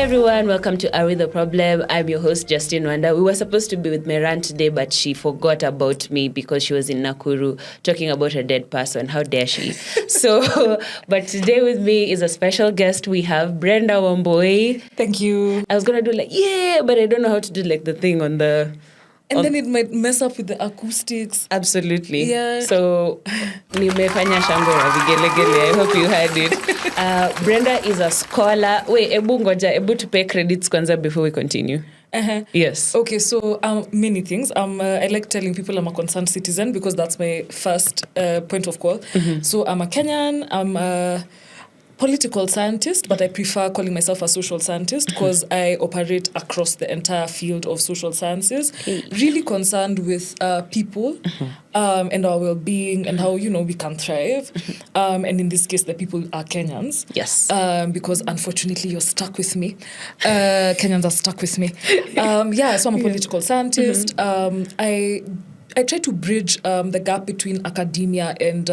everyone, welcome to Are We The Problem? I'm your host, Justine Wanda. We were supposed to be with Meran today, but she forgot about me because she was in Nakuru talking about a dead person. How dare she? But today with me is a special guest. We have Brenda Wambui. Thank you. I was going to do but I don't know how to do the thing on the... And then it might mess up with the acoustics. Absolutely. Yeah. So, nimefanya shangwe na vigelegele. I hope you heard it. Brenda is a scholar. Wait, ebu tupe credits kwanza before we continue. Uh-huh. Yes. Okay, so many things. I like telling people I'm a concerned citizen because that's my first point of call. Mm-hmm. So I'm a Kenyan. I'm a political scientist, but I prefer calling myself a social scientist because I operate across the entire field of social sciences, really concerned with people and our well-being and how, we can thrive. And in this case, the people are Kenyans. Yes. Because unfortunately, you're stuck with me. Kenyans are stuck with me. So I'm a political scientist. I try to bridge the gap between academia and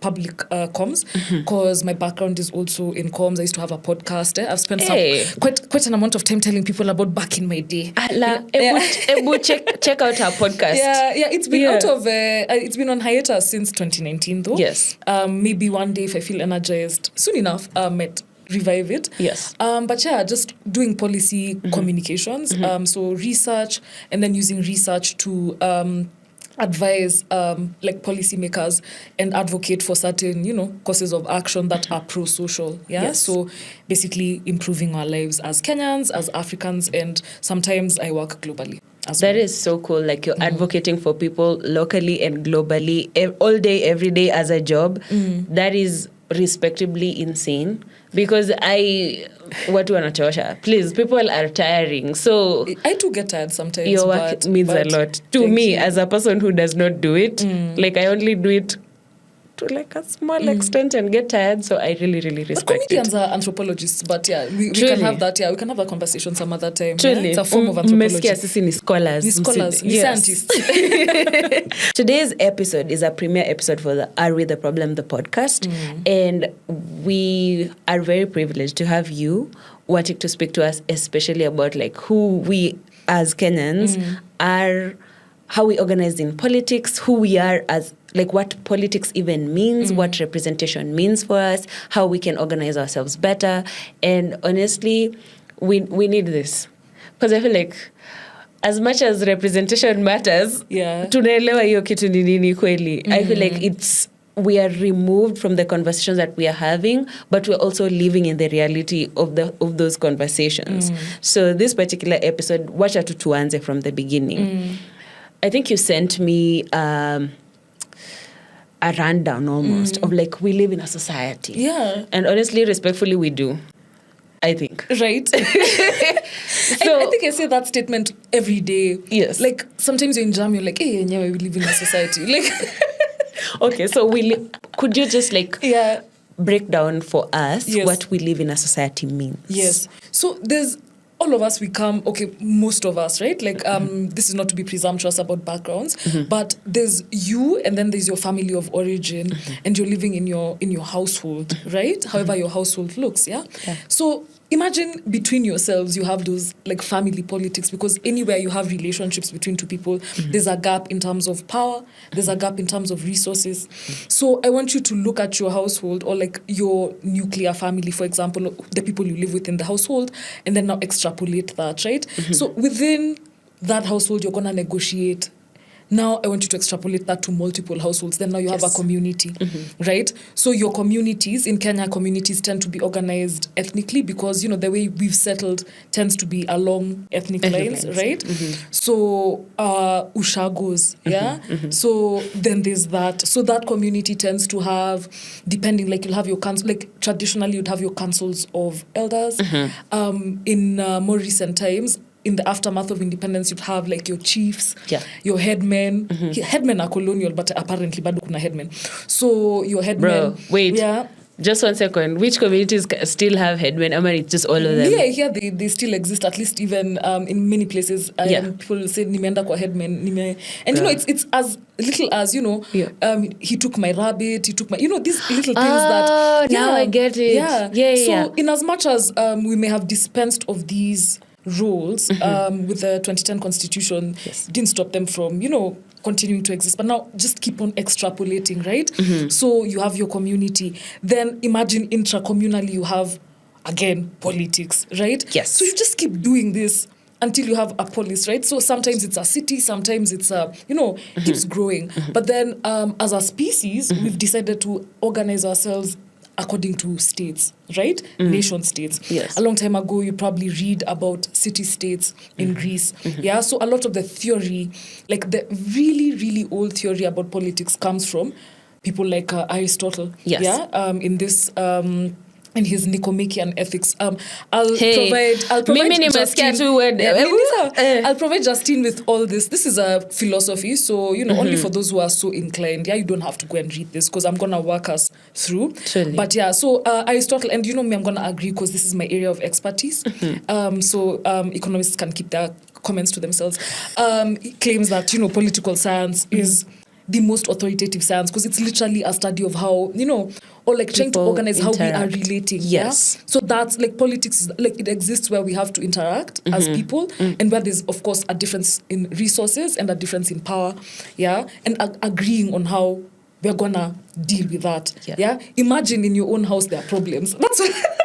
public comms because my background is also in comms. I used to have a podcast. I've spent quite an amount of time telling people about back in my day. Check out our podcast. Yeah, it's been it's been on hiatus since 2019 though. Yes. Maybe one day if I feel energized soon enough, might revive it. Yes. Just doing policy communications. So research and then using research to advise policymakers and advocate for certain courses of action that are pro-social. Yes. So basically improving our lives as Kenyans, as Africans, and sometimes I work globally as well. That is so cool. You're advocating for people locally and globally all day, every day as a job. That is respectably insane because watu wanachosha. Please, people are tiring. So I too get tired sometimes. Your work means a lot to me as a person who does not do it. I only do it to a small extent and get tired. So I really, really respect but comedians are anthropologists, but we can have that. Yeah, we can have a conversation some other time. Truly. Yeah? It's a form of anthropology. Sisi ni scholars. Scientists. Today's episode is a premiere episode for the Are We The Problem, the podcast. And we are very privileged to have you wanting to speak to us, especially about who we as Kenyans are, how we organize in politics, who we are as what politics even means, what representation means for us, how we can organize ourselves better. And honestly, we need this. Because I feel as much as representation matters, tunaelewa hiyo kitu ni nini kweli. I feel we are removed from the conversations that we are having, but we're also living in the reality of those conversations. So this particular episode, wacha tuanze from the beginning. I think you sent me a rundown almost of we live in a society. Yeah. And honestly, respectfully, we do. I think. Right. So I think I say that statement every day. Yes. Sometimes you're in jam, you're hey, we live in a society. Okay, so could you just break down for us what we live in a society means? Yes. So there's all of us, we come, most of us, right? This is not to be presumptuous about backgrounds, but there's you and then there's your family of origin and you're living in your household, right? However your household looks, yeah? So imagine between yourselves, you have those family politics because anywhere you have relationships between two people, there's a gap in terms of power, there's a gap in terms of resources. So I want you to look at your household or your nuclear family, for example, the people you live with in the household, and then now extrapolate that, right? So within that household, you're going to negotiate. Now I want you to extrapolate that to multiple households. Then now you have a community, right? So your communities, in Kenya, communities tend to be organized ethnically because, the way we've settled tends to be along ethnic lines, right? So ushagos, yeah? So then there's that. So that community tends to have, depending, you'll have your council, traditionally you'd have your councils of elders. In more recent times, in the aftermath of independence, you'd have your chiefs, your headmen. Headmen are colonial, but apparently bado kuna headmen. So your headmen. Bro, wait. Yeah. Just 1 second. Which communities still have headmen? I mean, it's just all of them. Yeah, here they still exist, at least even in many places. People say, nimeenda kwa headman. And, you know, it's as little as, you know, he took my rabbit, he took my, you know, these little things that... now I get it. So in as much as we may have dispensed of these roles with the 2010 Constitution, didn't stop them from, you know, continuing to exist. But now just keep on extrapolating, right? So you have your community. Then imagine intra-communally you have, again, politics, right? Yes. So you just keep doing this until you have a polis, right? So sometimes it's a city, sometimes it's a, you know, keeps growing. But then as a species, we've decided to organize ourselves according to states, right? Nation states. Yes. A long time ago, you probably read about city-states in Greece. Yeah, so a lot of the theory, like the really, really old theory about politics comes from people like Aristotle. Yes. Yeah, in this... in his Nicomachean Ethics. I'll provide I'll provide Justine with all this. This is a philosophy, so, you know, only for those who are so inclined. Yeah, you don't have to go and read this because I'm going to walk us through. Surely. But yeah, so Aristotle, and you know me, I'm going to agree because this is my area of expertise. So economists can keep their comments to themselves. Claims that, you know, political science is the most authoritative science because it's literally a study of how, you know, or like trying to organize how we are relating. Yes. Yeah? So that's like politics, like it exists where we have to interact as people and where there's, of course, a difference in resources and a difference in power. Yeah. And agreeing on how we're gonna deal with that. Yeah. Imagine in your own house there are problems. That's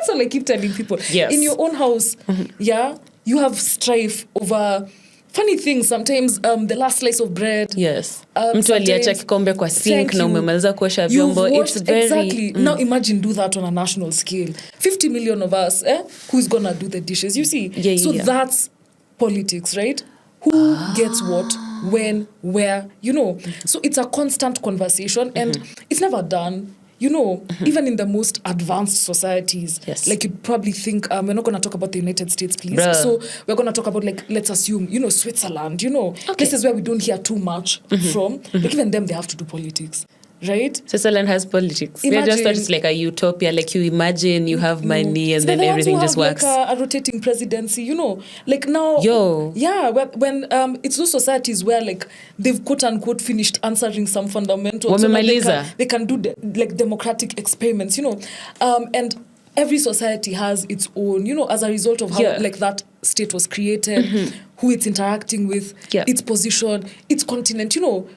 what I keep telling people. Yes. In your own house, you have strife over funny things sometimes, the last slice of bread. Yes. Mtu aliacha kikombe kwa sink na umemaliza kuosha vyombo. It's very... Exactly. Now imagine do that on a national scale. 50 million of us, who's gonna do the dishes? You see? That's politics, right? Who gets what, when, where, you know? So it's a constant conversation and it's never done. You know, even in the most advanced societies, like you probably think, we're not going to talk about the United States, please. So we're going to talk about, like, let's assume, you know, Switzerland, you know, places where we don't hear too much from. Like, even them, they have to do politics, right? Switzerland has politics. We just thought it's like a utopia, like you imagine you have money and then everything just works. Like a rotating presidency, you know, like now. Yeah, when it's those societies where like they've quote unquote finished answering some fundamentals. So they can do like democratic experiments, you know, and every society has its own, you know, as a result of how like that state was created, who it's interacting with, its position, its continent, you know.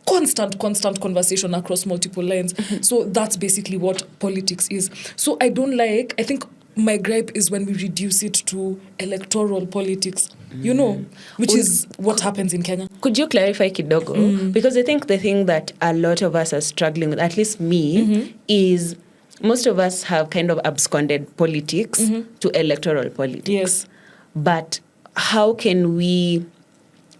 Constant conversation across multiple lines. So that's basically what politics is. So I think my gripe is when we reduce it to electoral politics, you know, which is what happens in Kenya. Could you clarify kidogo? Because I think the thing that a lot of us are struggling with, at least me, is most of us have kind of absconded politics to electoral politics. Yes. But how can we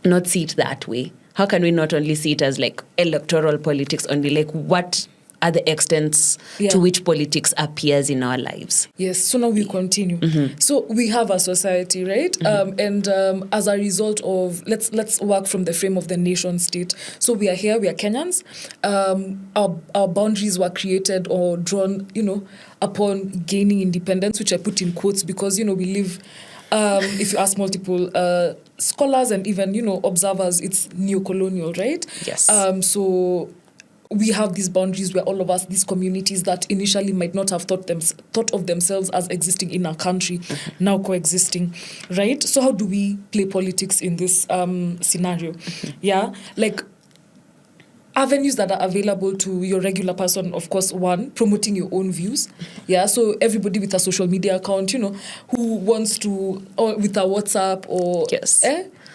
not see it that way? How can we not only see it as like electoral politics only? Like what are the extents to which politics appears in our lives? Yes. So now we continue. So we have a society, right? And as a result of, let's work from the frame of the nation state. So we are here, we are Kenyans. Our boundaries were created or drawn, you know, upon gaining independence, which I put in quotes because, you know, we live... if you ask multiple scholars and even, you know, observers, it's neo-colonial, right? Yes. So we have these boundaries where all of us, these communities that initially might not have thought of themselves as existing in our country, now coexisting, right? So how do we play politics in this scenario? Yeah, like avenues that are available to your regular person, of course, one, promoting your own views. Yeah, so everybody with a social media account, you know, who wants to, or with a WhatsApp or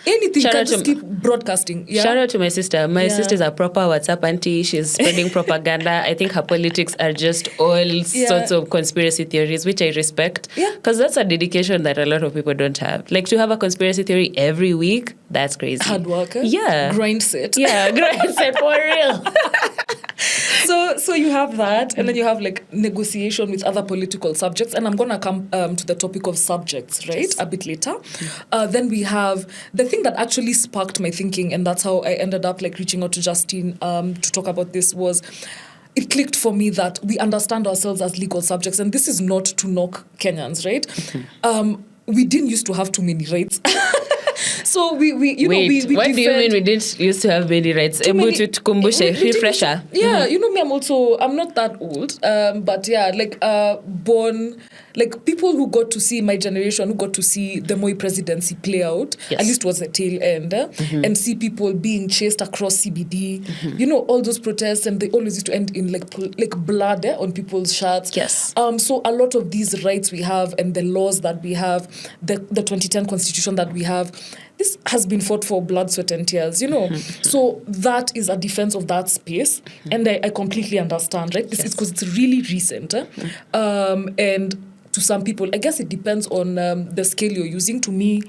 anything, can just keep broadcasting. Yeah? Shout out to my sister. My sister's a proper WhatsApp auntie. She's spreading propaganda. I think her politics are just all sorts of conspiracy theories, which I respect. Yeah. Because that's a dedication that a lot of people don't have. Like to have a conspiracy theory every week, that's crazy. Hard worker. Yeah. Grind set. Yeah, grind set for real. So you have that, and then you have like negotiation with other political subjects, and I'm gonna come to the topic of subjects, right, a bit later. Then we have the thing that actually sparked my thinking, and that's how I ended up like reaching out to Justine to talk about this was it clicked for me that we understand ourselves as legal subjects, and this is not to knock Kenyans, right? We didn't used to have too many rights. So we you know, we what do you mean we didn't used to have many rights? Refresher. Yeah, you know me, I'm not that old, but yeah, like born, like people who got to see my generation, who got to see the Moi presidency play out, Yes. at least was the tail end, and see people being chased across CBD, you know, all those protests, and they always used to end in like blood on people's shirts. Yes. So a lot of these rights we have and the laws that we have, the 2010 constitution that we have, this has been fought for blood, sweat, and tears, you know. So that is a defense of that space, and I completely understand, right? This is because it's really recent, and to some people, I guess it depends on the scale you're using. To me,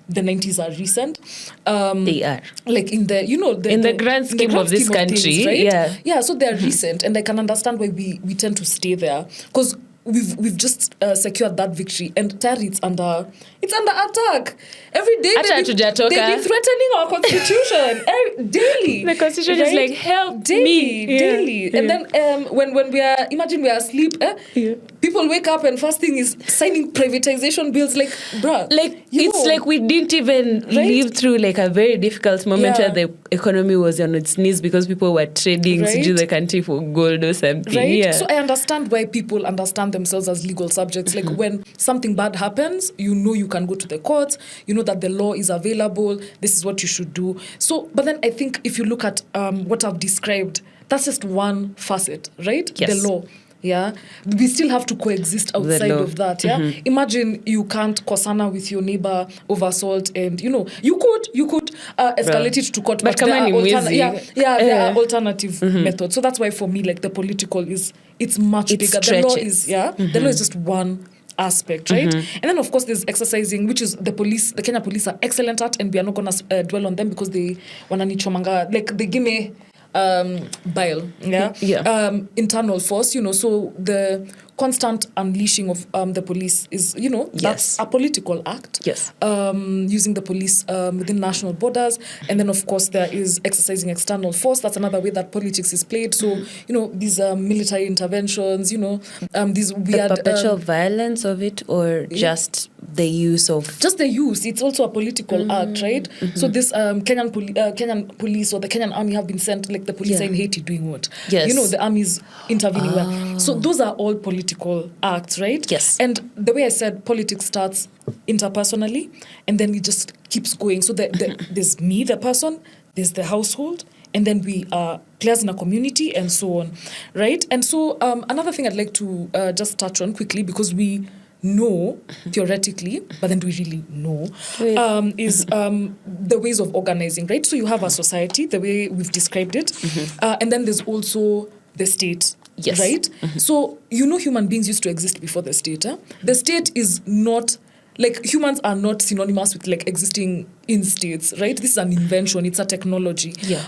the 90s are recent. They are. Like in the, you know, in the grand scheme of this country, things, right? yeah. Yeah, so they're recent, and I can understand why we tend to stay there, because we've just secured that victory, and tayari it's under attack every day. They've been threatening our constitution daily. The constitution is like, help daily, me. daily. Yeah. And then when we are, imagine we are asleep, people wake up and first thing is signing privatization bills. Like, bruh, like it's like we didn't even live through like a very difficult moment where the economy was on its knees because people were trading the country for gold or something. Right? Yeah. So I understand why people understand themselves as legal subjects. Like when something bad happens, you know you can go to the courts, you know that the law is available, this is what you should do. So, but then I think if you look at what I've described, that's just one facet, right? Yes. The law. Yeah, we still have to coexist outside of that. Yeah, imagine you can't kosana with your neighbor over assault, and you know you could escalate it to court, but there are alternative methods. So that's why for me, like the political it's much bigger. The law is the law is just one aspect, right? And then of course there's exercising, which is the Kenya police are excellent at, and we are not gonna dwell on them because they wananichomanga, like they give me bile, internal force, you know. So the constant unleashing of the police is, you know, that's a political act. Yes. Using the police within national borders, and then of course there is exercising external force. That's another way that politics is played. So you know, these military interventions, you know, these weird the perpetual violence of it, or just the use of it's also a political act, right? So this Kenyan police or the Kenyan army have been sent, like the police are in Haiti doing what? Yes. You know, the army's intervening well. So those are all political acts, right? Yes. And the way I said, politics starts interpersonally, and then it just keeps going. So there's me, the person, there's the household, and then we are players in a community, and so on, right? And so another thing I'd like to just touch on quickly, because we know theoretically, but then do we really know, is the ways of organizing, right? So you have a society, the way we've described it, and then there's also the state. Yes. Right? So, you know, human beings used to exist before the state. The state is not, like, humans are not synonymous with, like, existing in states, right? This is an invention. It's a technology. Yeah.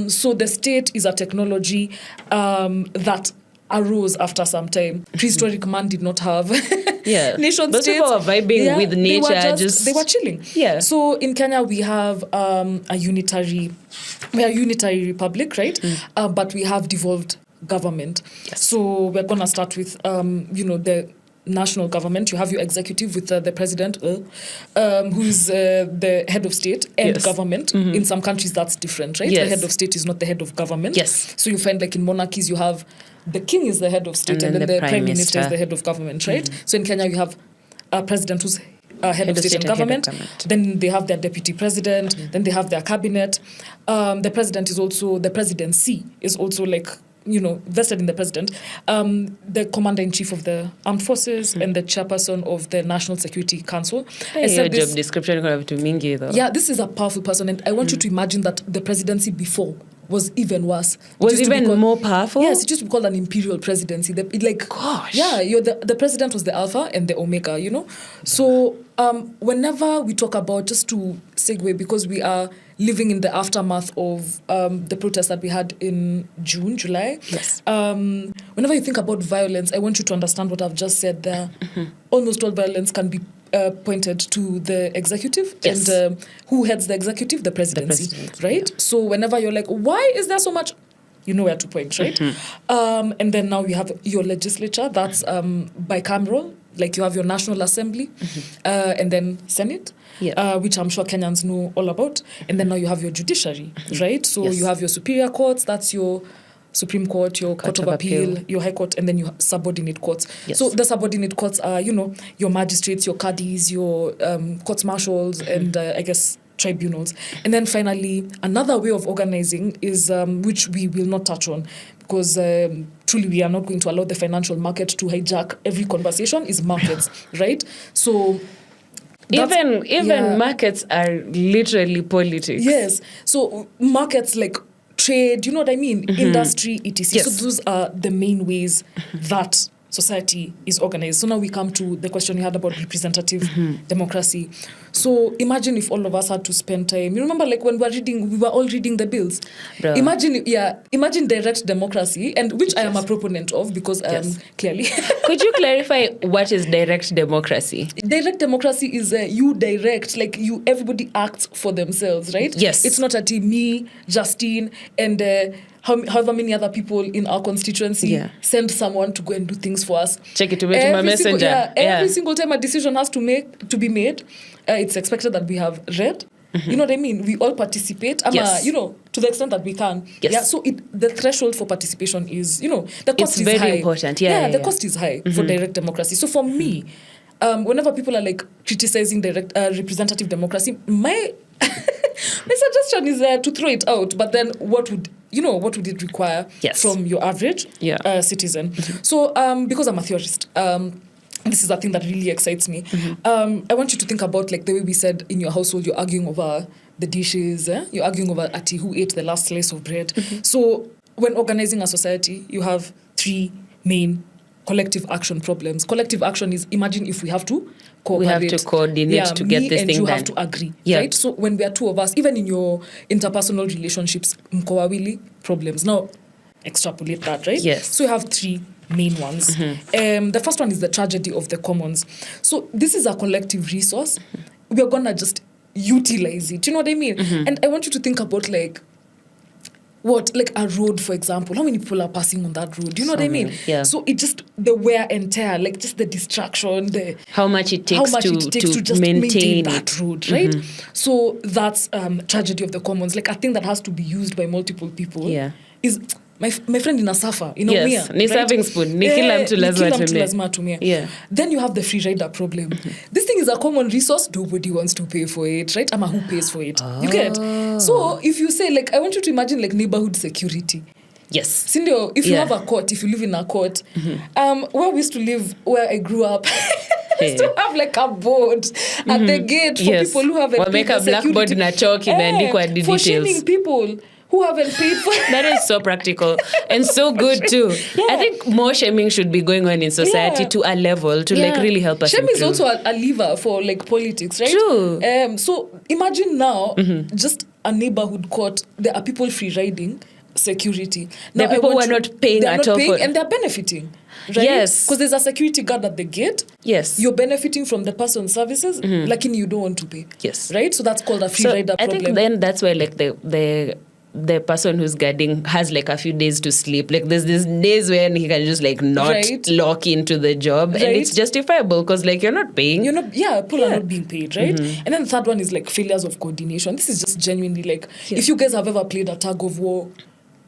So the state is a technology that arose after some time. Prehistoric man did not have nation Those states. people are vibing with nature. They were chilling. Yeah. So in Kenya, we have a unitary republic, right? But we have devolved government. Yes. So we're going to start with, you know, the national government. You have your executive with the president, who is the head of state and government. In some countries, that's different, right? Yes. The head of state is not the head of government. Yes. So you find, like, in monarchies, you have the king is the head of state, and then the prime minister is the head of government, right? So in Kenya, you have a president who's head of state and government. Then they have their deputy president. Then they have their cabinet. The president is also, the presidency is also, like, you know, vested in the president, the commander-in-chief of the armed forces and the chairperson of the National Security Council. Your job description is to mingi, though. Yeah, this is a powerful person, and I want you to imagine that the presidency before was even worse. Was even more powerful? Yes, it used to be called an imperial presidency. Gosh. Yeah, the president was the alpha and the omega, you know. So whenever we talk about, just to segue, because we are living in the aftermath of the protests that we had in July. Yes. Whenever you think about violence, I want you to understand what I've just said there. Almost all violence can be pointed to the executive. Yes. And who heads the executive? The presidency, right? Yeah. So whenever you're like, why is there so much You know where to point, right? And then now you have your legislature, that's bicameral, like you have your National Assembly, and then Senate, which I'm sure Kenyans know all about. And then now you have your judiciary, right? So you have your superior courts, that's your Supreme Court, your Court of Appeal, your High Court, and then your subordinate courts. So the subordinate courts are, your magistrates, your caddies, your courts marshals, and I guess tribunals. And then finally, another way of organizing is, which we will not touch on, because truly we are not going to allow the financial market to hijack every conversation, is markets, right? So even markets are literally politics. Yes. So markets like trade, you know what I mean? Industry, etc. So those are the main ways that society is organized. So now we come to the question you had about representative democracy. So imagine if all of us had to spend time. You remember, like when we were all reading the bills. Bro. Imagine direct democracy, and which I am a proponent of because clearly. Could you clarify what is direct democracy? Direct democracy is you direct, like everybody acts for themselves, right? Yes. It's not at me, Justine, and however many other people in our constituency send someone to go and do things for us. Check it to my messenger. Every single time a decision has to be made, it's expected that we have read. You know what I mean? We all participate, to the extent that we can. Yes. Yeah. So the threshold for participation is, the cost it's is very high. important. The cost is high for direct democracy. So for me, whenever people are like criticizing direct representative democracy, my suggestion is to throw it out. But then what would it require from your average citizen? So because I'm a theorist, this is a thing that really excites me. I want you to think about like the way we said in your household, you're arguing over the dishes, you're arguing over who ate the last slice of bread. So when organizing a society, you have three main collective action problems. Collective action is, imagine if we have to cooperate. We have to coordinate to get this thing done. Me and you have to agree, right? So when we are two of us, even in your interpersonal relationships, mko wawili, problems. Now, extrapolate that, right? Yes. So you have three main ones. The first one is the tragedy of the commons. So this is a collective resource. We are going to just utilize it. You know what I mean? And I want you to think about like a road, for example. How many people are passing on that road? Do you know what I mean? Yeah. So it just, the wear and tear, like just the distraction, how much it takes to just maintain that it. road, right? So that's tragedy of the commons, like a thing that has to be used by multiple people. Is my friend inasafa inaumia, ni serving spoon ni kila mtu lazima atumie. Then you have the free rider problem. This thing is a common resource, nobody wants to pay for it, right? Ama who pays for it? You get? So if you say, like, I want you to imagine like neighborhood security. Yes. Sindio, if you have a court, if you live in a court, where we used to live, where I grew up, used to have like a board at the gate for people who haven't paid the security. Blackboard na chalk imeandikwa details. For shaming people who haven't paid for that is so practical and so good too. I think more shaming should be going on in society to a level to like really help us Shame improve. is also a lever for like politics, right? True. So imagine now just a neighborhood court, there are people free riding security. Now, the people who are not paying at all and they're benefiting. Right? Yes. Because there's a security guard at the gate. Yes. You're benefiting from the person's services, lakini you don't want to pay. Yes. Right? So that's called a free rider problem. I think then that's why like the person who's guarding has like a few days to sleep. Like there's these days when he can just like not lock into the job, and it's justifiable because like you're not paying. People are not being paid, right? And then the third one is like failures of coordination. This is just genuinely like if you guys have ever played a tug of war,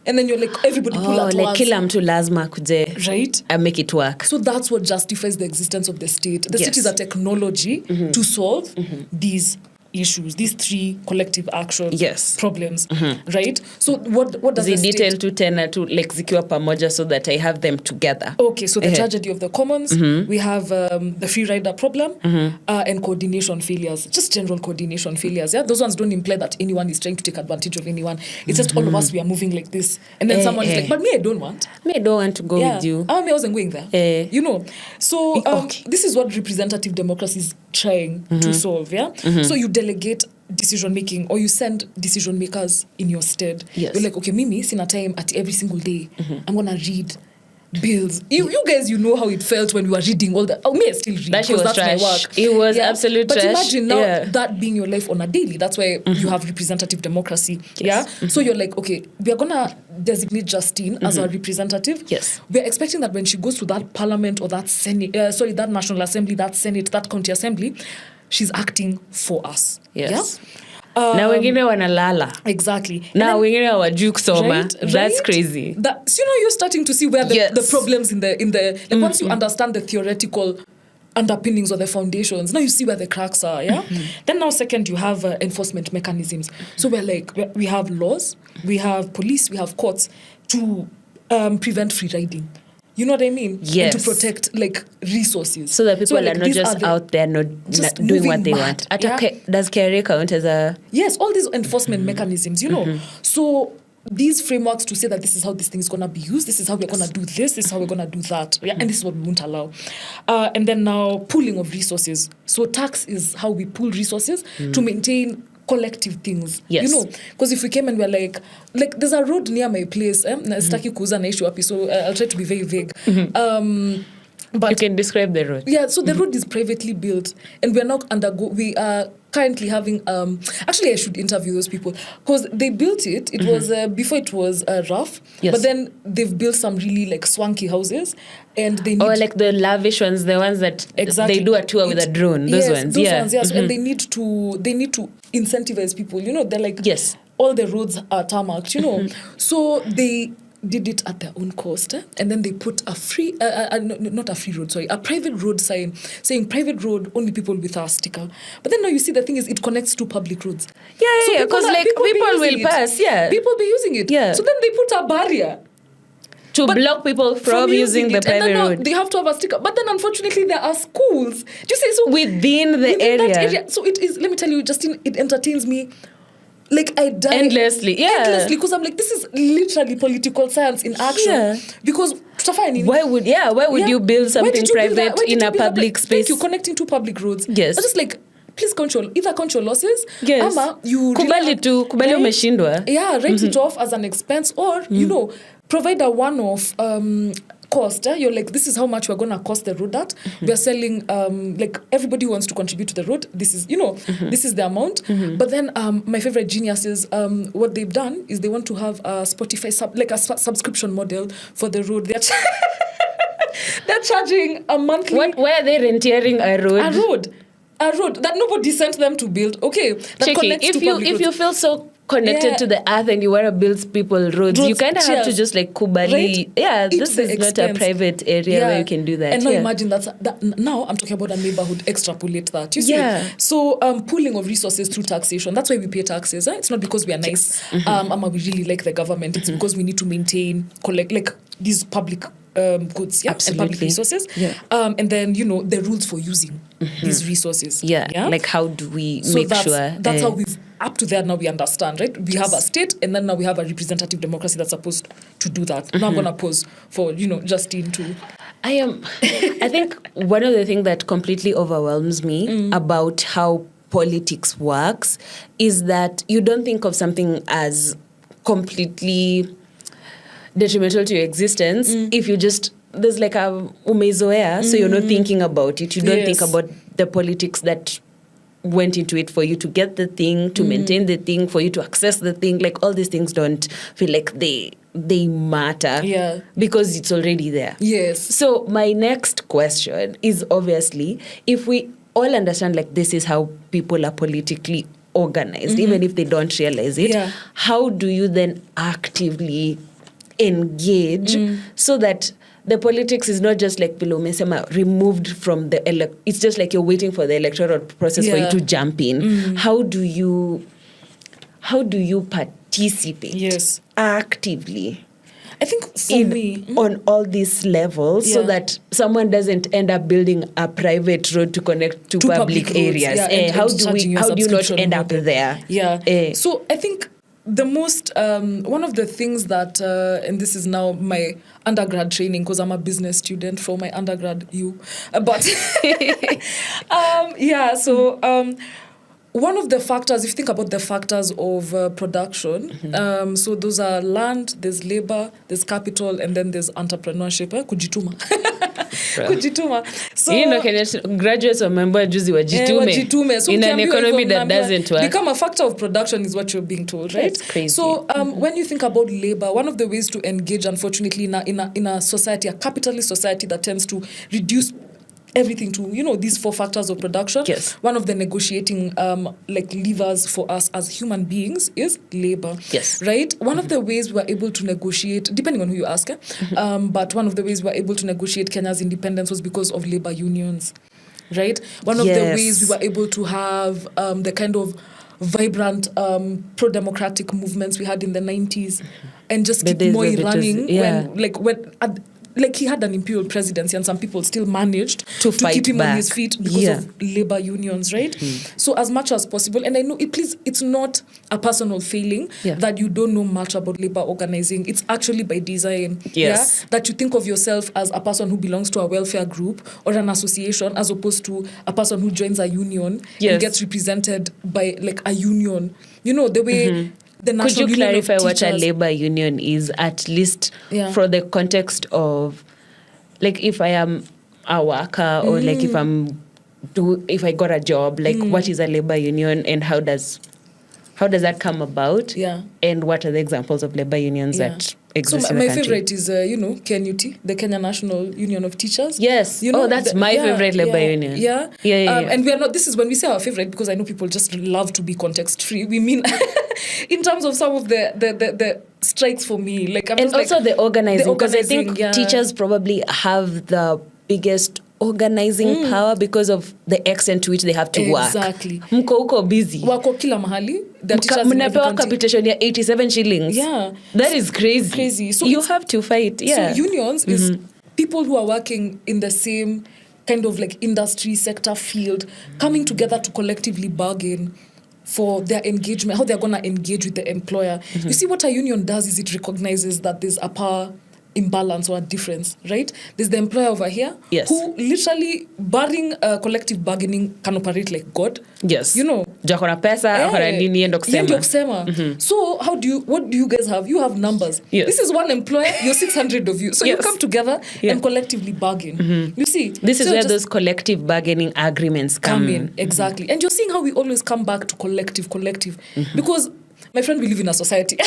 and then you're like everybody pull at once. Kila mtu lazima kuje, right? And make it work. So that's what justifies the existence of the state. The state is a technology to solve these issues, these three collective action problems, right? So what does the state... detail to tena to like zikiwa pamoja so that I have them together. Okay, so the tragedy of the commons, we have the free rider problem and coordination failures, just general coordination failures. Yeah, those ones don't imply that anyone is trying to take advantage of anyone. It's just all of us, we are moving like this. And then someone is like, but me, I don't want to go with you. I wasn't going there. You know, so this is what representative democracy is trying to solve. Yeah, so you delegate decision making, or you send decision makers in your stead. You're like, okay, Mimi, sina time at every single day. I'm gonna read bills. You guys, you know how it felt when we were reading all the. Oh, me, I still read. That shit was that's trash. my work. It was absolute but trash. But imagine now Yeah. that being your life on a daily. That's why you have representative democracy. Yes. Yeah. So you're like, okay, we are gonna designate Justine as our representative. Yes. We're expecting that when she goes to that parliament or that Senate, that National Assembly, that Senate, that county assembly, she's acting for us. Yes. Yeah. Na wengine wanalala. Exactly. Na wengine hawajuk soma. That's crazy. So you're starting to see where the problems in the like once you understand the theoretical underpinnings or the foundations, now you see where the cracks are. Yeah. Then now second you have enforcement mechanisms. So we have laws, we have police, we have courts to prevent free riding. You know what I mean? Yes. And to protect resources. So that people are not just out there not doing what they want. Does KRA count as a... Yes, all these enforcement mechanisms, you know. So these frameworks to say that this is how this thing is going to be used, this is how we're going to do this is how we're going to do that. Yeah, and this is what we won't allow. And then now pooling of resources. So tax is how we pool resources to maintain collective things. Yes. You know, because if we came and we're like there's a road near my place, sitaki kuuza na issue hapi, so I'll try to be very vague. But you can describe the road. Yeah, so the road is privately built, and we are currently having actually I should interview those people because they built it. It was before it was rough, but then they've built some really swanky houses, and they need the lavish ones, the ones that they do a tour with a drone. Those ones, yes. And they need to incentivize people. You know, they're like, yes, all the roads are tarmacked. You know, so they did it at their own cost, and then they put a free not a free road, sorry, a private road sign saying private road, only people with a sticker. But then now you see the thing is it connects to public roads. Yeah, because people will pass. Yeah, people be using it. Yeah, so then they put a barrier to block people from using the private road. They have to have a sticker. But then unfortunately there are schools. Do you see? So within that area. So it is, let me tell you, Justine, it entertains me. I die endlessly because I'm like, this is literally political science in action. Because why would you build something private in a public space? Thank you, connecting two public roads. Yes. I just please either control losses. Yes. Ama you kubali umeshindwa. Yeah, write it off as an expense, or provide a one-off cost. You're like, this is how much we're going to cost the road at. We're selling, everybody who wants to contribute to the road. This is, this is the amount. But then my favorite genius is what they've done is they want to have a Spotify, subscription model for the road. They're charging a monthly... Where are they renting a road? A road that nobody sent them to build. Okay. That connects to public roads. If you feel so connected to the earth and you want to build people roads, you kind of have to just kubali. Right? Yeah, this is not a private area where you can do that. And now imagine that now I'm talking about a neighborhood, extrapolate that. You see? So pooling of resources through taxation. That's why we pay taxes. It's not because we are nice, we really like the government. It's because we need to maintain, collect these public goods, and public resources. And then, the rules for using these resources. Like how do we make sure? That's how we've, up to there now we understand, right? We have a state, and then now we have a representative democracy that's supposed to do that. Now I'm going to pose for, Justine to... I think one of the things that completely overwhelms me about how politics works is that you don't think of something as completely detrimental to your existence if you just... There's a umezoea, so you're not thinking about it. You don't think about the politics that went into it for you to get the thing, to maintain the thing, for you to access the thing. All these things don't feel like they matter because it's already there. Yes. So my next question is obviously, if we all understand this is how people are politically organized, even if they don't realize it, how do you then actively engage so that the politics is not just removed from the it's just you're waiting for the electoral process for you to jump in. How do you participate actively? I think for me on all these levels so that someone doesn't end up building a private road to connect to public areas. How do you not end up there? So I think the most one of the things that and this is now my undergrad training because I'm a business student for my undergrad but one of the factors, if you think about the factors of production, so those are land, there's labor, there's capital, and then there's entrepreneurship. Kujituma. Kujituma. So, Kenya graduates wameambiwa juzi wajitume so in an economy that doesn't work. Become a factor of production is what you're being told, right? That's crazy. So when you think about labor, one of the ways to engage, unfortunately, in a society, a capitalist society that tends to reduce everything to, these 4 factors of production. Yes. One of the negotiating levers for us as human beings is labor. Yes. Right? One of the ways we're able to negotiate, depending on who you ask, but one of the ways we're able to negotiate Kenya's independence was because of labor unions. Right? One of the ways we were able to have the kind of vibrant pro-democratic movements we had in the 90s and just keep Moi running when he had an imperial presidency and some people still managed to keep him on his feet because of labor unions, right? So as much as possible, and I know it's not a personal failing that you don't know much about labor organizing. It's actually by design. Yes. That you think of yourself as a person who belongs to a welfare group or an association as opposed to a person who joins a union and gets represented by like a union. The way the National Could you Union clarify of what a Teachers- labor union is, at least for the context of, like, if I am a worker or like if I got a job, like what is a labor union and how does that come about? Yeah. And what are the examples of labor unions that exist so in the my country? favorite is KNUT, the Kenya National Union of Teachers. Yes. That's my favorite labor union. Yeah. And we are not, this is when we say our favorite, because I know people just love to be context free. We mean in terms of some of the strikes for me. Like, and also the organizing, because I think teachers probably have the biggest organizing power because of the extent to which they have to work. Exactly. Mko huko busy. Wako kila mahali. The teachers in every Mnapewa country. capitation ya 87 shillings. Yeah. That is crazy. Crazy. So you have to fight. Yeah. So unions is people who are working in the same kind of like industry sector field, coming together to collectively bargain for their engagement, how they're going to engage with the employer. You see, what a union does is it recognizes that there's a power imbalance or a difference, right? There's the employer over here who literally, barring collective bargaining, can operate like God. Yes. Jakona pesa, akona nini endo kusema. So what do you guys have? You have numbers. Yes. This is one employer, you're 600 of you. So you come together and collectively bargain. You see? This is where those collective bargaining agreements come in. Exactly. And you're seeing how we always come back to collective. Because, my friend, we live in a society.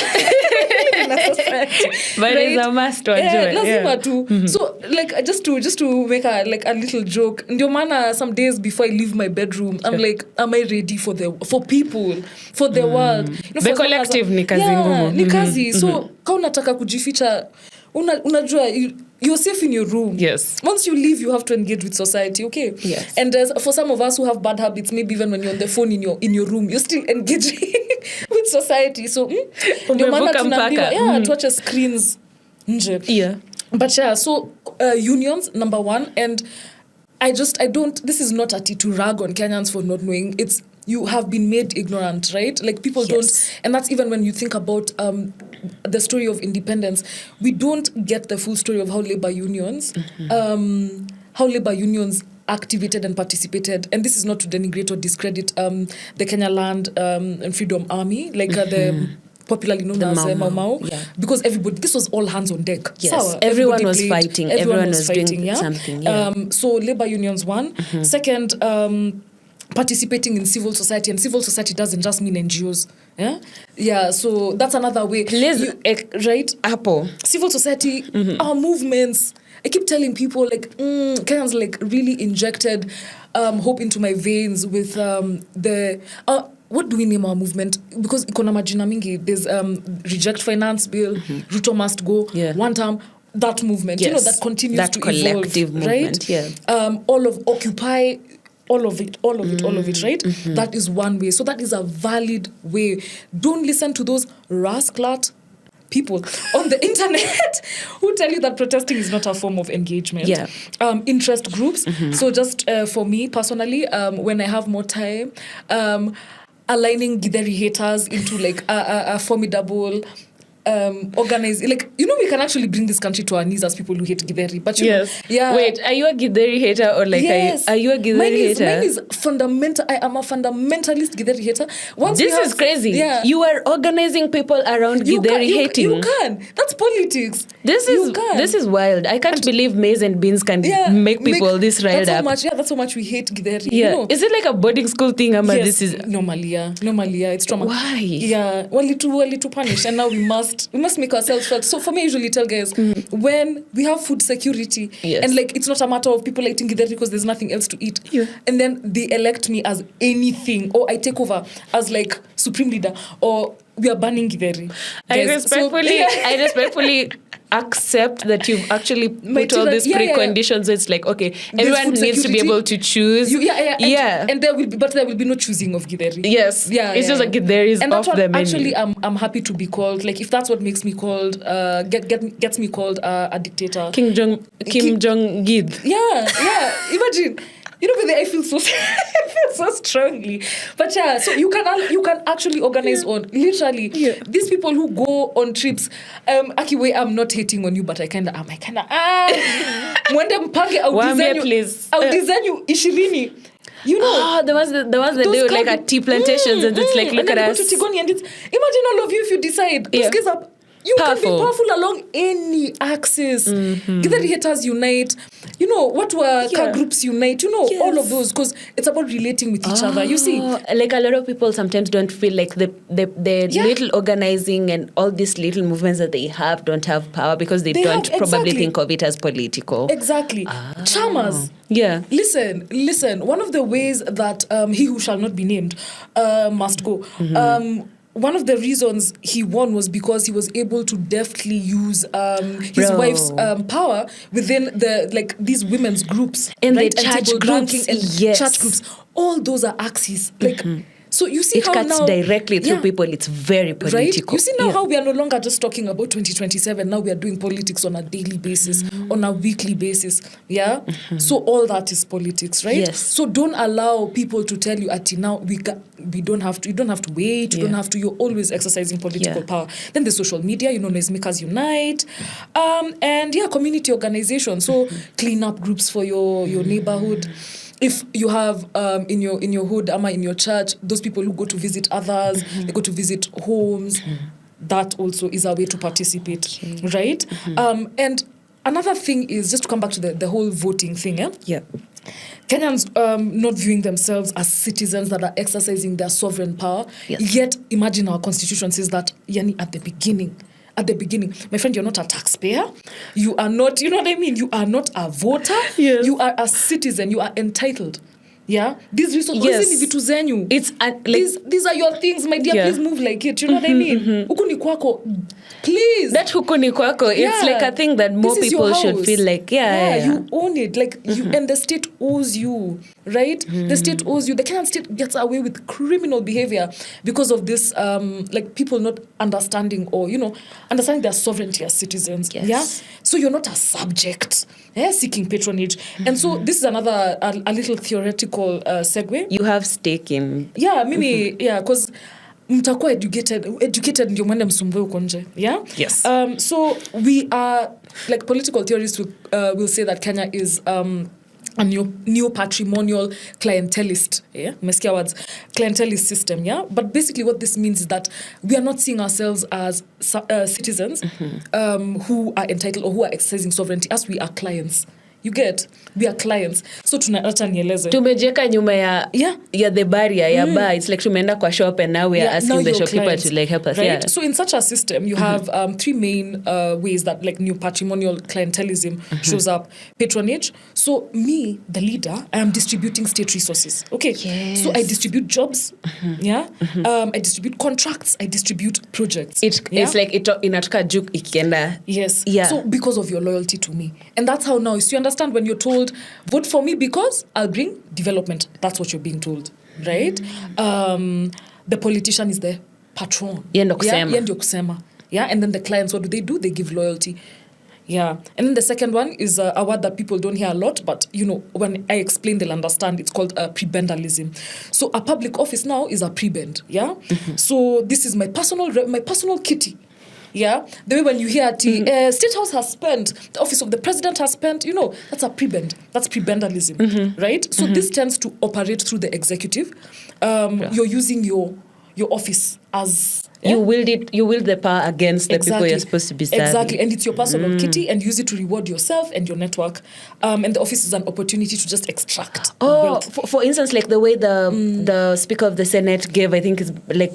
But it's a must to enjoy. So like just to make a little joke, ndio maana some days before I leave my bedroom I'm like, am I ready for people, for the world? The collective ni kazi ngumu. Ni kazi. So kama unataka kujificha, unajua you're safe in your room. Yes. Once you leave, you have to engage with society, okay? Yes. And for some of us who have bad habits, maybe even when you're on the phone in your room, you're still engaging with society. So, ndio maana tunaambiwa, tuache screens nje. Yeah. But so unions, number one, and I don't, this is not a tea to rag on Kenyans for not knowing. It's, you have been made ignorant, right? Like people don't, and that's even when you think about the story of independence, we don't get the full story of how labor unions activated and participated. And this is not to denigrate or discredit the Kenya Land and Freedom Army, like the popularly known as Mau Mau, because this was all hands on deck. Yes, everyone was fighting. Everyone was doing something. Yeah. So labor unions, one. Second, participating in civil society, and civil society doesn't just mean NGOs. So that's another way. Right? Apple. Civil society, our movements. I keep telling people, like, Kenyans like really injected hope into my veins with what do we name our movement? Because iko na majina mingi. There's Reject Finance Bill, Ruto Must Go, One Term. That movement, that continues that to collective evolve, movement, right? All of Occupy, all of it, right? That is one way. So that is a valid way. Don't listen to those rasclat people on the internet who tell you that protesting is not a form of engagement. Interest groups. So just for me personally, when I have more time, aligning Githeri haters into like a formidable organize, like, we can actually bring this country to our knees as people who hate Githeri. But Wait, are you a Githeri hater or like yes. are you a Githeri hater? Mine is fundamental. I am a fundamentalist Githeri hater. This is crazy. Yeah. You are organizing people around Githeri hating. You can. That's politics. This is wild. I can't believe maize and beans can make people this riled up. That's how much we hate Githeri. Yeah. Is it like a boarding school thing? Yes. This is normally, it's trauma. Why? Yeah. Well, to punish, and now we must make ourselves felt. So for me, I usually tell guys, when we have food security, and like it's not a matter of people eating Githeri because there's nothing else to eat, and then they elect me as anything, or I take over as like supreme leader, or we are banning Githeri. I respectfully accept that you've actually put all these preconditions. It's like, okay, everyone needs to be able to choose. And there will be no choosing of Githeri. Yes. It's just like Githeri is off the menu. Actually, I'm happy to be called, like, if that's what makes me called, gets me called a dictator. Kim Jong-gid. Yeah. Imagine. I feel so strongly. But so you can actually organize on literally these people who go on trips. Akiwe, I'm not hating on you, but I kinda mwende mpange au design you ishirini. The ones that do like at tea plantations and it's like, look at us. Imagine all of you if you decide. Those guys you can be powerful along any axis. Githeri haters unite. What were car groups unite? All of those, because it's about relating with each other. You see, like a lot of people sometimes don't feel like the little organizing and all these little movements that they have don't have power because they don't probably think of it as political. Exactly. Chamas. Yeah. Listen. One of the ways that he who shall not be named must go. One of the reasons he won was because he was able to deftly use his wife's power within these women's groups, and right? the church groups, church groups. All those are axes, So you see it how cuts now directly through people. It's very political. Right? You see now how we are no longer just talking about 2027. Now we are doing politics on a daily basis, on a weekly basis. Yeah. So all that is politics, right? Yes. So don't allow people to tell you, "Ati, now we don't have to. You don't have to wait. You don't have to. You're always exercising political power." Then the social media, noisemakers unite, and community organization. So clean up groups for your neighborhood. If you have in your hood, in your church, those people who go to visit others, they go to visit homes, that also is a way to participate, right? And another thing is, just to come back to the whole voting thing, Kenyans not viewing themselves as citizens that are exercising their sovereign power. Yet, imagine our constitution says that, at the beginning, my friend, you're not a taxpayer. You are not, you know what I mean? You are not a voter. Yes. You are a citizen. You are entitled. Yeah? These resources, these are your things, my dear. Please move like it. You know what I mean? Huku ni kwako. Please. That huku ni kwako. It's like a thing that more people should feel like, you own it. Like, and the state owes you, right? The state owes you. The Kenyan state gets away with criminal behavior because of this, people not understanding or, understanding their sovereignty as citizens. Yes. Yeah? So you're not a subject, seeking patronage. And so this is another, a little theoretical segue. You have stake in. Yeah, maybe, because mtakuwa educated ndio mwende msumbue uko nje. Yeah? Yes. So we are, like, political theorists will say that Kenya is a neo-patrimonial clientelist, umesikia words, clientelist system, But basically what this means is that we are not seeing ourselves as citizens who are entitled or who are exercising sovereignty, as we are clients. You get? We are clients. So tunaacha nieleze. Tumejeka nyuma ya the barrier ya bar. It's like tumeenda kwa shop and now we are asking the shopkeeper to like help us. Right? Yeah. So in such a system, you have three main ways that like new patrimonial clientelism shows up. Patronage. So me, the leader, I am distributing state resources. Okay. Yes. So I distribute jobs. I distribute contracts. I distribute projects. It's like inatoka juk ikienda. Yes. Yeah. So because of your loyalty to me. And that's how now, so you understand when you're told, vote for me because I'll bring development. That's what you're being told, right? The politician is the patron. Yendo kusema. Yeah, and then the clients, what do? They give loyalty. Yeah. And then the second one is a word that people don't hear a lot, but, when I explain, they'll understand. It's called prebendalism. So a public office now is a prebend, yeah? So this is my personal kitty. Yeah, the way when you hear State House has spent, the office of the president has spent, that's a prebend. That's prebendalism, right? So this tends to operate through the executive. You're using your office as you wield the power against the people you're supposed to be serving. Exactly, and it's your personal kitty, and use it to reward yourself and your network. And the office is an opportunity to just extract wealth. For instance, like the way the Speaker of the Senate gave, I think, is like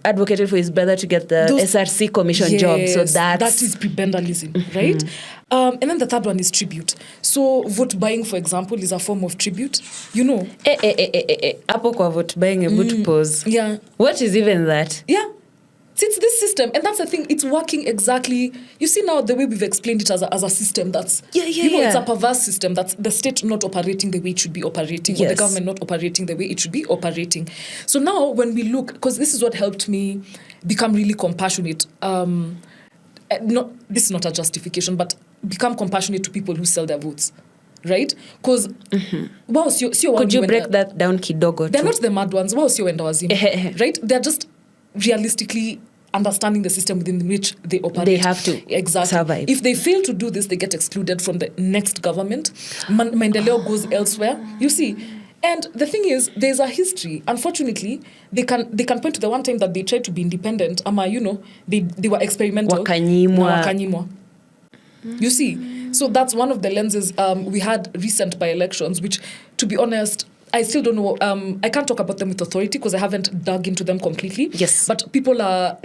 advocated for his brother to get the SRC commission job. So that is prebendalism, right? And then the third one is tribute. So vote buying, for example, is a form of tribute. Hapo kwa vote buying a boot pause. Yeah. What is even that? Yeah. It's this system, and that's the thing. It's working exactly. You see now the way we've explained it as a system. That's it's a perverse system. That's the state not operating the way it should be operating, or the government not operating the way it should be operating. So now when we look, because this is what helped me become really compassionate. This is not a justification, but become compassionate to people who sell their votes, right? Because could you break that down kidogo? They're not the mad ones. Right? They're just realistically understanding the system within which they operate. They have to survive. If they fail to do this, they get excluded from the next government. Maendeleo goes elsewhere. You see, and the thing is, there's a history. Unfortunately, they can point to the one time that they tried to be independent. They were experimental. Wakanyimwa. You see, so that's one of the lenses. We had recent by-elections, which, to be honest, I still don't know. I can't talk about them with authority because I haven't dug into them completely. Yes. But people are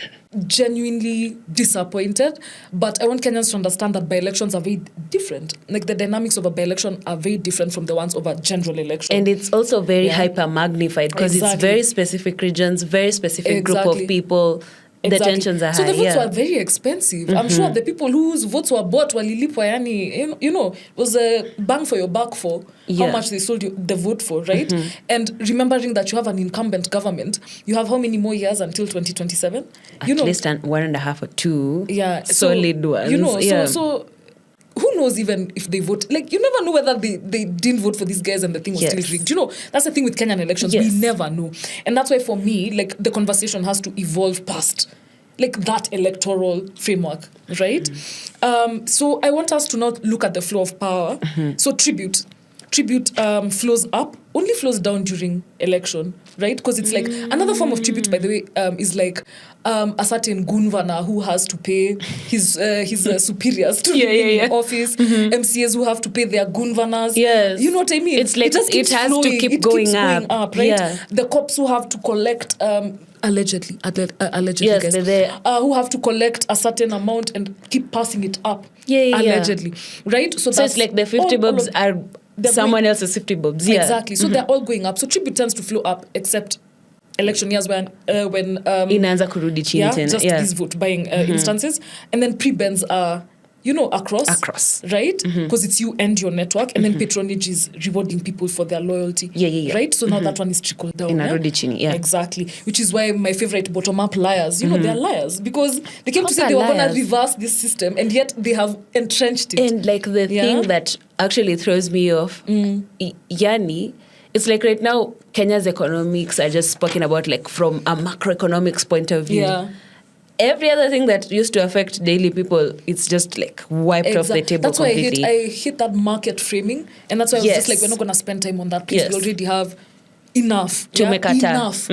genuinely disappointed. But I want Kenyans to understand that by-elections are very different. Like the dynamics of a by-election are very different from the ones of a general election. And it's also very hyper-magnified because it's very specific regions, very specific group of people. The tensions are high. So the votes were very expensive. I'm sure the people whose votes were bought walilipwa, it was a bang for your buck for how much they sold you the vote for, right? And remembering that you have an incumbent government, you have how many more years until 2027? At least 1.5 or 2 solid ones. So who knows even if they vote? Like, you never know whether they didn't vote for these guys and the thing was still rigged. That's the thing with Kenyan elections. We never know. And that's why for me, like, the conversation has to evolve past, like, that electoral framework, right? So I want us to not look at the flow of power. So tribute flows up, only flows down during election, right? Because it's like another form of tribute, by the way, is like a certain gunvana who has to pay his superiors to be in office, MCAs who have to pay their gunvanas. Yes. You know what I mean? It's like it has to keep going up, right? Yeah. The cops who have to collect allegedly, yes, guys, who have to collect a certain amount and keep passing it up, allegedly, right? So that's it's like the 50 bobs are someone else's 50 bobs. Yeah. Exactly. So they're all going up. So tribute tends to flow up, except election years when inaanza kurudi chini tena. Just these vote buying instances, and then prebends are across, right? Because it's you and your network, and then patronage is rewarding people for their loyalty, right? So now that one is trickled down. Inarudi chini, exactly. Which is why my favorite bottom-up liars, they're liars because they came to say they were going to reverse this system, and yet they have entrenched it. And like the thing that actually throws me off, Yani, it's like right now Kenya's economics are just spoken about like from a macroeconomics point of view. Yeah. Every other thing that used to affect daily people, it's just like wiped off the table. That's completely. why I hate that market framing, and that's why I was just like, we're not going to spend time on that. Please, we already have enough to make a enough.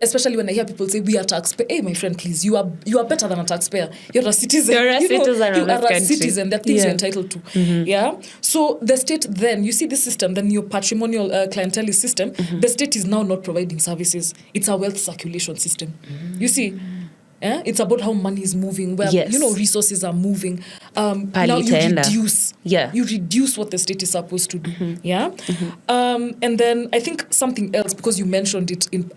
Especially when I hear people say we are taxpayer. Hey, my friend, please, you are better than a taxpayer. You're a citizen. You're a citizen. You are a citizen. There are things you're entitled to. So the state then, you see this system, then your patrimonial clientelist system, the state is now not providing services. It's a wealth circulation system. You see. It's about how money is moving, where resources are moving. Now you reduce what the state is supposed to do. And then I think something else, because you mentioned it in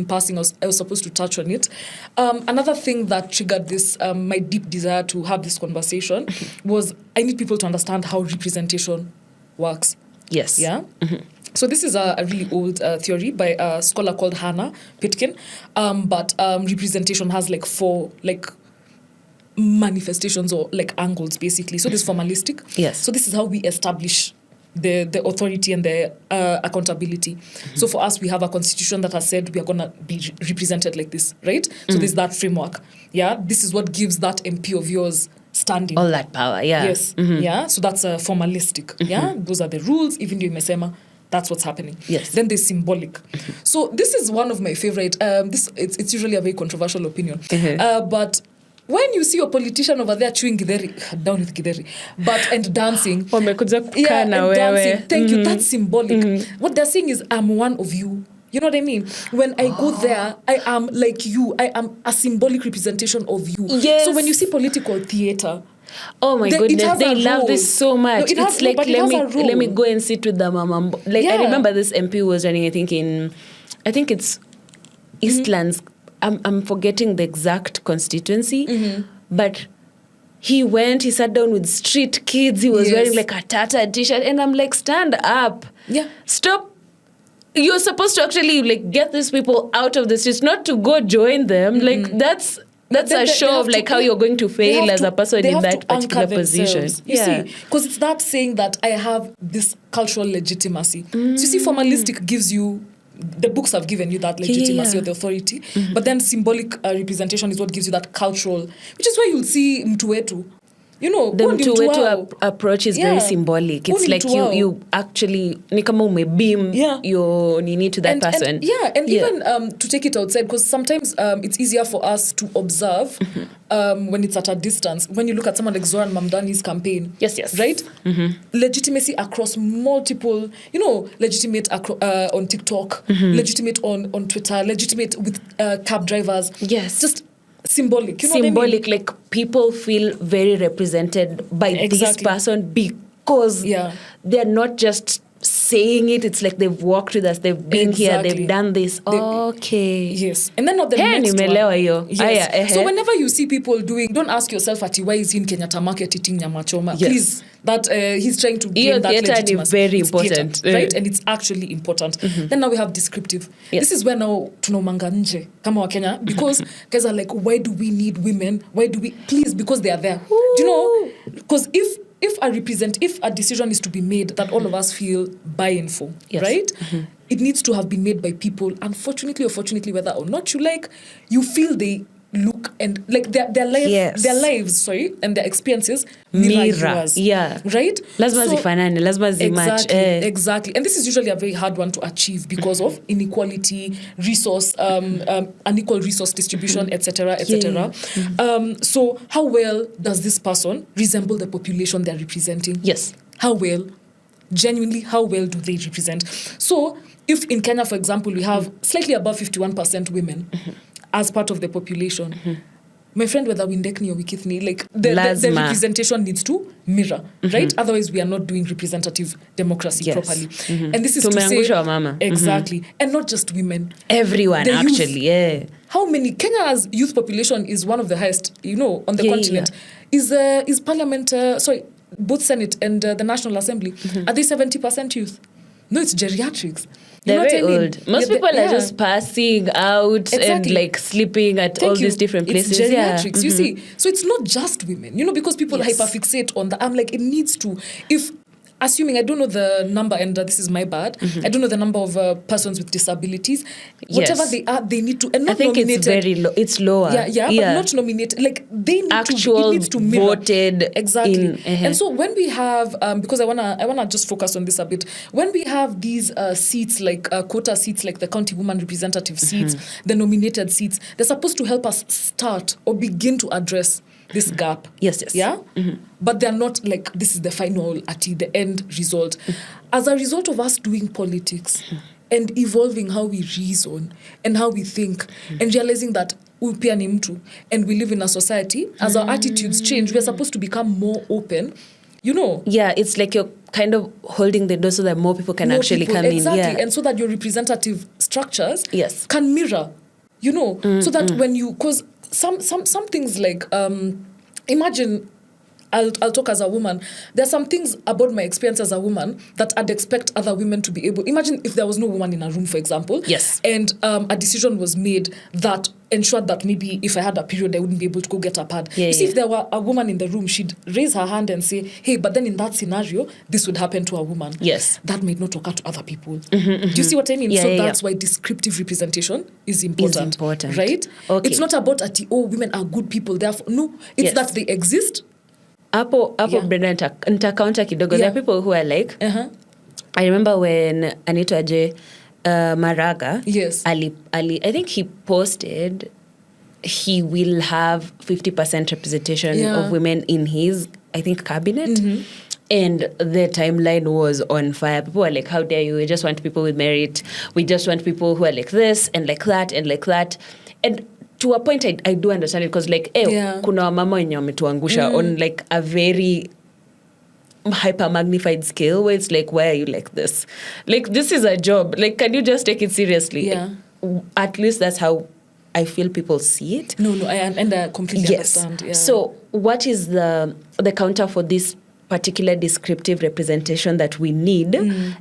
passing. I was supposed to touch on it. Another thing that triggered this, my deep desire to have this conversation, was I need people to understand how representation works. Yes. Yeah. So this is a really old theory by a scholar called Hannah Pitkin, but representation has like 4 manifestations or like angles basically. So this is formalistic. Yes. So this is how we establish the authority and the accountability. So for us, we have a constitution that has said we are going to be represented like this, right? So there's that framework. Yeah, this is what gives that MP of yours standing. All that power, yeah. Yes, yeah. So that's formalistic. Yeah, those are the rules. Even though mesema, that's what's happening. Yes. Then there's symbolic. So this is one of my favorite. It's usually a very controversial opinion, but when you see a politician over there chewing githeri, down with githeri, and dancing, dancing, thank you, that's symbolic. What they're saying is, I'm one of you. You know what I mean? When I go there, I am like you. I am a symbolic representation of you. Yes. So when you see political theater, oh my goodness, they love this so much. No, it's like, let me go and sit with the mama. Like, I remember this MP was running, I think it's Eastlands. I'm forgetting the exact constituency, but he sat down with street kids. He was wearing like a Tata t-shirt, and I'm like, stand up. Yeah. Stop. You're supposed to actually like get these people out of the streets, not to go join them. Like that's a show of like how you're going to fail as a person in that particular position. You see, because it's that saying that I have this cultural legitimacy. So you see, formalistic gives you, the books have given you that legitimacy or the authority, but then symbolic representation is what gives you that cultural, which is why you'll see mtu wetu. You know, the mtu wetu approach is very symbolic. It's like you actually ni kama umebeam your nini to that person. And even to take it outside, because sometimes it's easier for us to observe when it's at a distance. When you look at someone like Zoran Mamdani's campaign, yes, right? Legitimacy across multiple, legitimate on TikTok, legitimate on Twitter, legitimate with cab drivers. Yes, just symbolic. You know symbolic, what I mean? like people feel very represented by this person because they're not just saying it. It's like they've walked with us, they've been here, they've done this. Okay. Yes. And then not the next one. Yes. So whenever you see people don't ask yourself, why is he in Kenyatta Market eating nyama choma? Yes. Please, that he's trying to gain that legitimacy. Is very important. Theater, right? And it's actually important. Then now we have descriptive. Yes. This is where now tunaumanga nje kama wa Kenya, because guys are like, why do we need women? Why do we? Please, because they are there. Ooh. Do you know? Because if a decision is to be made that all of us feel buy-in for, right? It needs to have been made by people, unfortunately or fortunately, whether or not you feel they look and like their lives, and their experiences mirror yours. Yeah. Right? Lazima zifanane, lazima zimatch. Exactly. And this is usually a very hard one to achieve because of inequality, resource, unequal resource distribution, etc., etc. So how well does this person resemble the population they're representing? Yes. How well? Genuinely, how well do they represent? So if in Kenya, for example, we have slightly above 51% women as part of the population, my friend, whether Windekni or Wikithni, like the representation needs to mirror, right? Otherwise, we are not doing representative democracy properly. And this is to say, mama. Exactly, and not just women, everyone the actually. Youth. How many? Kenya's youth population is one of the highest, on the continent. Is Parliament? Both Senate and the National Assembly, are they 70% youth? No, it's geriatrics. They're very old. Most people are just passing out and like sleeping at all these different places. It's geriatrics, you see. So it's not just women, because people hyperfixate on that. I'm like, it needs to. Assuming, I don't know the number, and this is my bad, I don't know the number of persons with disabilities. Whatever they are, they need to, and not nominated. It's very low. It's lower. But not nominated. Like, they need actual it needs to mirror. Voted. Exactly. And so when we have, because I wanna just focus on this a bit, when we have these seats, like quota seats, like the county woman representative seats, the nominated seats, they're supposed to help us start or begin to address this gap. Yes. Yeah? But they're not like, this is the final, the end result. As a result of us doing politics and evolving how we reason and how we think and realizing that we pia ni mtu and we live in a society, as our attitudes change, we're supposed to become more open, Yeah, it's like you're kind of holding the door so that more people can come in. Exactly, and so that your representative structures can mirror, so that when you, because some things like, imagine I'll talk as a woman. There are some things about my experience as a woman that I'd expect other women to be able. Imagine if there was no woman in a room, for example. Yes. And a decision was made that ensured that maybe if I had a period, I wouldn't be able to go get a pad. Yeah, you see, yeah. if there were a woman in the room, she'd raise her hand and say, hey, but then in that scenario, this would happen to a woman. Yes. That might not occur to other people. Do you see what I mean? Yeah, so yeah, that's why descriptive representation is important. Right? Okay. It's not about women are good people, therefore. No, it's Yes. that they exist. Hapo Yeah. Brenda nita-counter kidogo. There Yeah. are people who are like, I remember when Anita J. Maraga, Yes. I think he posted he will have 50% representation Yeah. of women in his, I think, cabinet. And the timeline was on fire. People were like, how dare you? We just want people with merit. We just want people who are like this and like that and like that. And to a point, I do understand it because like, kuna wamama wenye wametuangusha on like a very hyper magnified scale where it's like, why are you like this? Like, this is a job. Like, can you just take it seriously? Yeah. At least that's how I feel people see it. No, I completely understand. Yeah. So what is the counter for this particular descriptive representation that we need,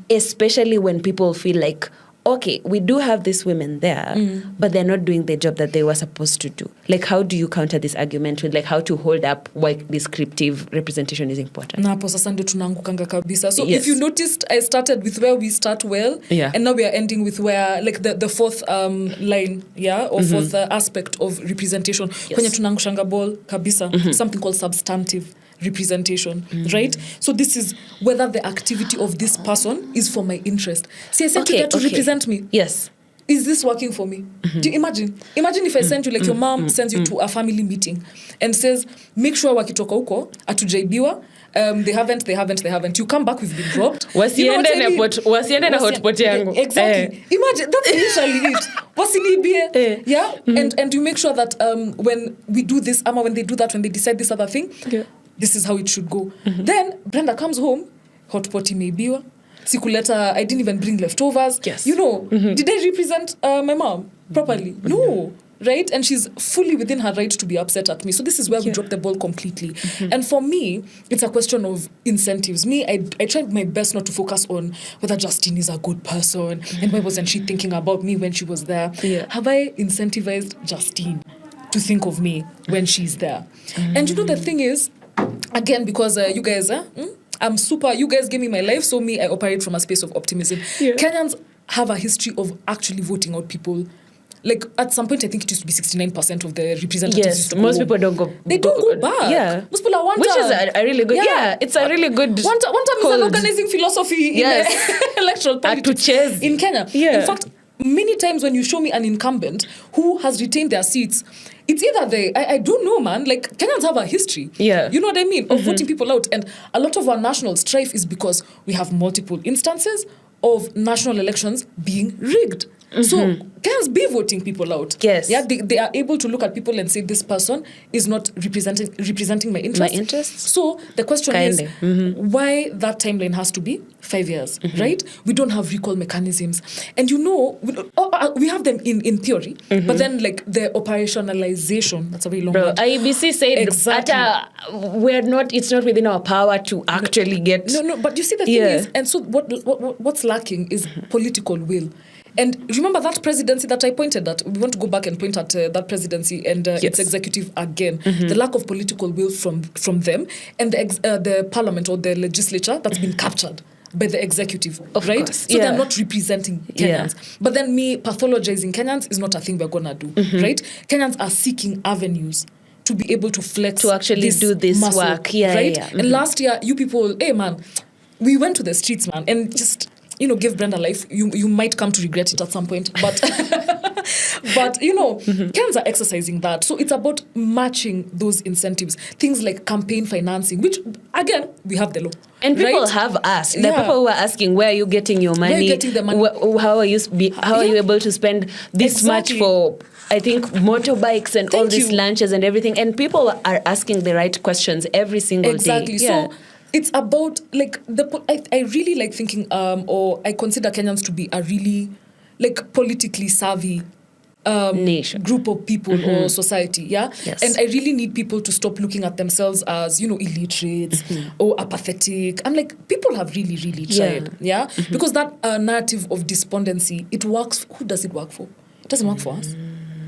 especially when people feel like, okay, we do have these women there, but they're not doing the job that they were supposed to do. Like, how do you counter this argument with like how to hold up why descriptive representation is important? Na hapo sasa ndio tunaangukanga kabisa. So Yes. if you noticed, I started with where we start well, Yeah. and now we are ending with where like the fourth line, or fourth aspect of representation. Kwenye tunaangushanga ball kabisa, something called substantive representation, right? So this is whether the activity of this person is for my interest. See, I sent you there to represent me. Yes. Is this working for me? Do you imagine? Imagine if I send you, like your mom sends you to a family meeting and says, make sure wakitoka huko, atujaibiwa, they haven't. You come back, we've been dropped. Wasiende na hotpot yangu. Exactly. Imagine, that's initially it. Wasiniibie. Yeah? And you make sure that when we do this, ama when they do that, when they decide this other thing, this is how it should go. Then Brenda comes home, hotpot imeibiwa. Sikuleta, I didn't even bring leftovers. Yes. You know, did I represent my mom properly? No. Right? And she's fully within her right to be upset at me. So this is where we drop the ball completely. And for me, it's a question of incentives. Me, I tried my best not to focus on whether Justine is a good person and why wasn't she thinking about me when she was there. Yeah. Have I incentivized Justine to think of me when she's there? And you know, the thing is, again, because you guys, I'm super, you guys gave me my life, so me, I operate from a space of optimism. Yeah. Kenyans have a history of actually voting out people. Like, at some point, I think it used to be 69% of the representatives. Yes, most people don't go. They don't go back. Yeah. Most people are one Which term. is a really good, it's a really good One term is an organizing philosophy in electoral politics to chase. in Kenya. Yeah. In fact, many times when you show me an incumbent who has retained their seats, it's either I don't know, man. Like, Kenyans have a history. Yeah. You know what I mean? Of voting people out. And a lot of our national strife is because we have multiple instances of national elections being rigged. So Kenyans be voting people out. Yes. Yeah, they are able to look at people and say, this person is not representing my interests. My interests. So the question is, why that timeline has to be 5 years, right? We don't have recall mechanisms. And you know, we have them in theory, but then like the operationalization, that's a very long word. IEBC said exactly. It's not within our power to actually get... No, but you see the thing is, and so what's lacking is political will. And remember that presidency that I pointed at? We want to go back and point at that presidency and its executive again. The lack of political will from them and the parliament or the legislature that's been captured by the executive, right? Course. So they're not representing Kenyans. But then me pathologizing Kenyans is not a thing we're going to do, right? Kenyans are seeking avenues to be able to flex to actually do this muscle, work. Right? And last year, you people, hey man, we went to the streets, man, and just... give Brenda life. You might come to regret it at some point, but Kenyans are exercising that. So it's about matching those incentives. Things like campaign financing, which again we have the law. And people have asked. The people who are asking, where are you getting your money? Where are you getting the money? How are you able to spend this much for? I think motorbikes and all these lunches and everything. And people are asking the right questions every single day. Exactly. So it's about like I really like thinking or I consider Kenyans to be a really like politically savvy nation, group of people or society, yeah? Yes. And I really need people to stop looking at themselves as, illiterates or apathetic. I'm like, people have really, really tried, yeah? Because that narrative of despondency, it works. Who does it work for? It doesn't work for us.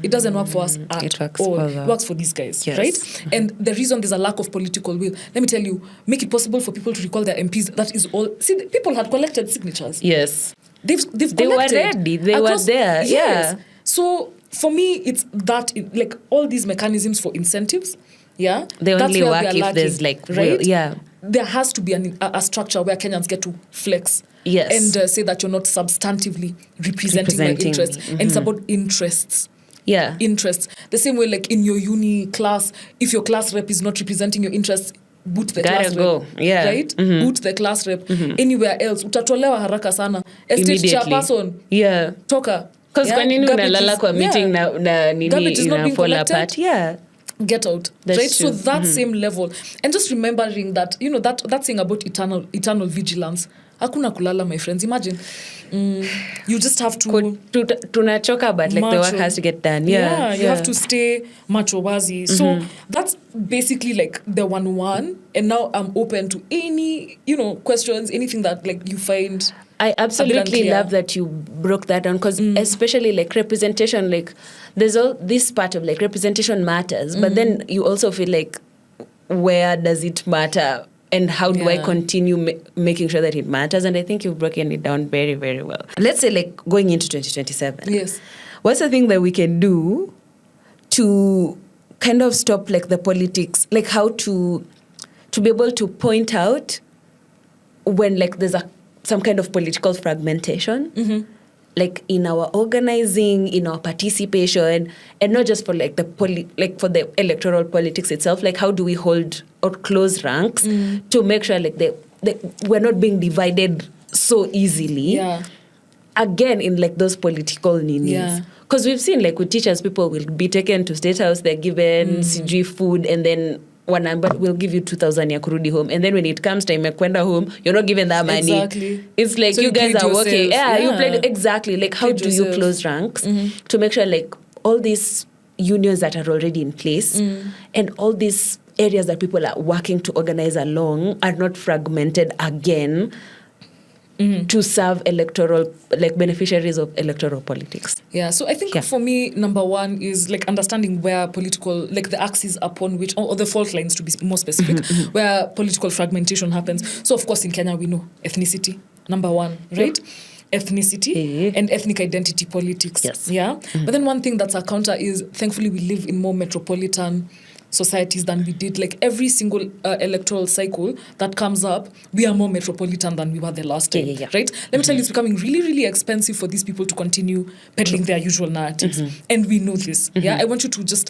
It doesn't work for us at all. It works for these guys, right? And the reason there's a lack of political will, let me tell you, make it possible for people to recall their MPs. That is all. See, the people had collected signatures. Yes. They were ready. They were there. Yes. So for me, it's that, like all these mechanisms for incentives, yeah? They only work if there's like, right? Yeah. There has to be a structure where Kenyans get to flex. Yes. And say that you're not substantively representing my interests. And it's about interests. Yeah. Interests. The same way, like in your uni class, if your class rep is not representing your interests, boot the class rep. Yeah. Right? Boot the class rep. Anywhere else, utatolewa haraka sana. Estate chairperson. Yeah. Toka. Because kwa nini unalala kwa meeting na nini ina fall apart? Yeah. Get out. That's right? true. So that same level. And just remembering that, that thing about eternal vigilance. Hakuna kulala, my friends. Imagine. You just have to... Tunachoka, but like the work has to get done. Yeah. You have to stay macho wazi. So that's basically like the 101. And now I'm open to any, questions, anything that like you find... I absolutely love that you broke that down because especially like representation, like there's all this part of like representation matters, but then you also feel like where does it matter and how do I continue making sure that it matters? And I think you've broken it down very, very well. Let's say like going into 2027. Yes. What's the thing that we can do to kind of stop like the politics, like how to be able to point out when like there's some kind of political fragmentation, like in our organizing, in our participation, and not just for like for the electoral politics itself. Like how do we hold or close ranks to make sure like we're not being divided so easily? Yeah. Again, in like those political needs. Because we've seen like with teachers, people will be taken to State House, they're given CG food, and then but we'll give you 2,000 ya kurudi home, and then when it comes time ya kwenda home, you're not given that money. Exactly. It's like so you guys are working. You played exactly. Like how do you close ranks to make sure like all these unions that are already in place and all these areas that people are working to organize along are not fragmented again to serve electoral, like beneficiaries of electoral politics. Yeah, so I think for me, number one is like understanding where political, like the axis upon which, or the fault lines to be more specific, where political fragmentation happens. So of course in Kenya we know ethnicity, number one, right? Ethnicity and ethnic identity politics. Yes. Yeah. But then one thing that's a counter is thankfully we live in more metropolitan societies than we did. Like every single electoral cycle that comes up, we are more metropolitan than we were the last time, right? Let me tell you, it's becoming really, really expensive for these people to continue peddling their usual narratives. And we know this. Yeah, I want you to just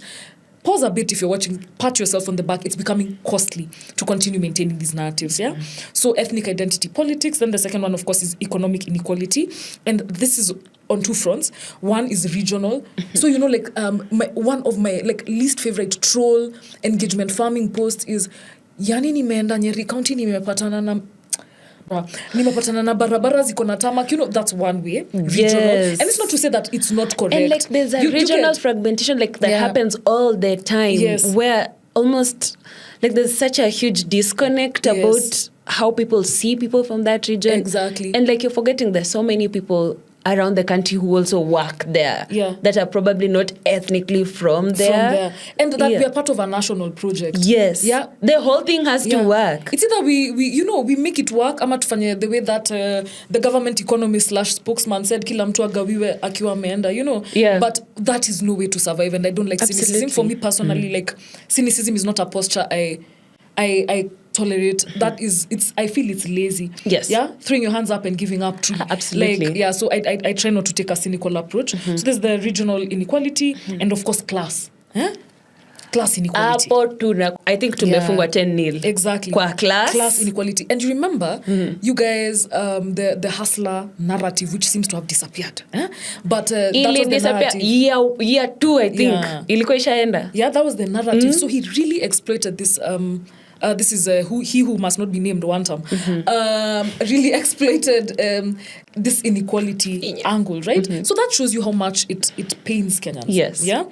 pause a bit if you're watching, pat yourself on the back. It's becoming costly to continue maintaining these narratives, yeah? So ethnic identity politics. Then the second one, of course, is economic inequality. And this is on two fronts. One is regional. So, like one of my like least favorite troll engagement farming posts is, yani nimeenda Nyeri County nimepatana na barabara ziko na tarmac. That's one way, regional. And it's not to say that it's not correct. And like there's a regional fragmentation like that happens all the time where almost like there's such a huge disconnect about how people see people from that region. Exactly. And like you're forgetting there's so many people around the country who also work there that are probably not ethnically from there. And that we are part of a national project. Yes. Yeah. The whole thing has to work. It's either we make it work ama tufanye the way that the government economist / spokesman said kila mtu agawiwe akiwa ameenda, but that is no way to survive, and I don't like cynicism. For me personally, like cynicism is not a posture I tolerate. That is, I feel it's lazy. Yes. Yeah? Throwing your hands up and giving up. Absolutely. Like, so I try not to take a cynical approach. So there's the regional inequality and of course class. Class inequality. I think tumefungwa 10-0. Exactly. Kwa class inequality. And you remember, you guys, the hustler narrative, which seems to have disappeared. But that was the narrative. Year 2, I think. Ilikuwa ishaenda. Yeah, that was the narrative. So he really exploited this this is who must not be named one time, really exploited this inequality angle, right? So that shows you how much it pains Kenyans. Yes. Yeah.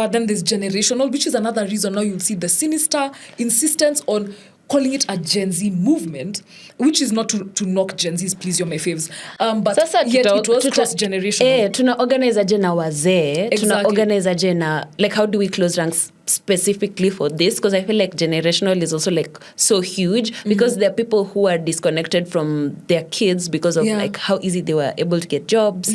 Then there's generational, which is another reason now you'll see the sinister insistence on calling it a Gen Z movement, which is not to knock Gen Zs, please, you're my faves. But Sasa yet it was cross-generational. Tuna organize aje na wazee, Exactly. tuna organize aje na, like, how do we close ranks specifically for this? Because I feel like generational is also like so huge, because there are people who are disconnected from their kids because of like how easy they were able to get jobs,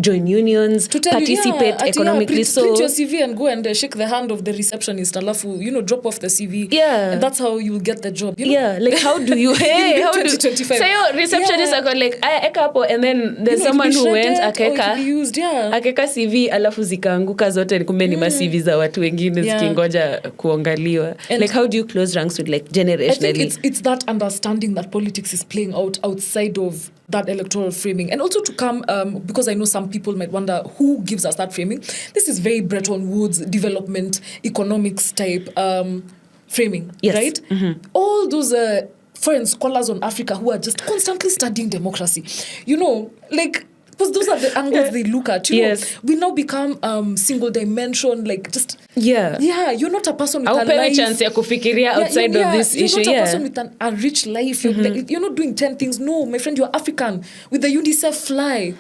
join unions, participate economically. Print your CV and go and shake the hand of the receptionist, alafu, drop off the CV. Yeah. And that's how you'll get the job. Yeah, like how do you, how do you, so your receptionist are like, eka hapo, and then there's someone who went, akeka CV, alafu zikaanguka zote, kumbe ni ma CV za watu wengine zikingoja kuangaliwa. Like how do you close ranks with like generationally? I think it's that understanding that politics is playing out outside of that electoral framing, and also to come because I know some people might wonder who gives us that framing. This is very Bretton Woods development economics type framing, right? All those foreign scholars on Africa who are just constantly studying democracy, like, because those are the angles they look at. You know, we now become single dimension, like just you're not a person with a life. Chance ya kufikiria outside of this issue. You're not a person with a rich life. You're not doing 10 things. No, my friend, you're African with the UNICEF fly.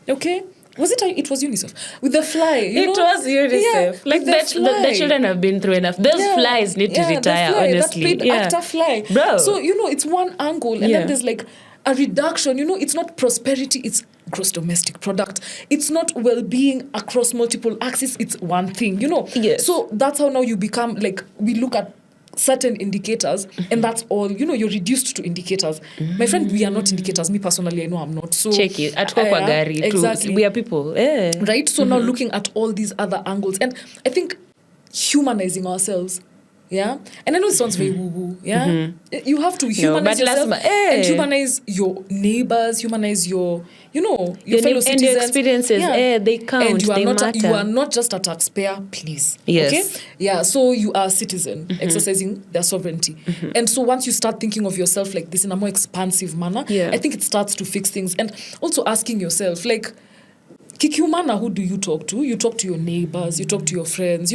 Okay. Was it? It was UNICEF with the fly. It was UNICEF. Like the children have been through enough. Those flies need to retire. Honestly, that paid actor fly. Bro. So it's one angle, and then there's like a reduction. It's not prosperity. It's gross domestic product. It's not well-being across multiple axes. It's one thing. Yes. So that's how now you become like, we look at certain indicators, and that's all. You're reduced to indicators. My friend, we are not indicators. Me personally, I know I'm not. So check it. At gari, exactly. We are people. Right? So now looking at all these other angles, and I think humanizing ourselves. Yeah, and I know it sounds very woo-woo. Yeah, you have to humanize yourself and humanize your neighbors, humanize your fellow citizens and your experiences. They count. And they matter. You are not just a taxpayer, please. Yes. Okay. Yeah. So you are a citizen exercising their sovereignty, and so once you start thinking of yourself like this in a more expansive manner, I think it starts to fix things, and also asking yourself like, Kikiumana, who do you talk to? You talk to your neighbors, you talk to your friends,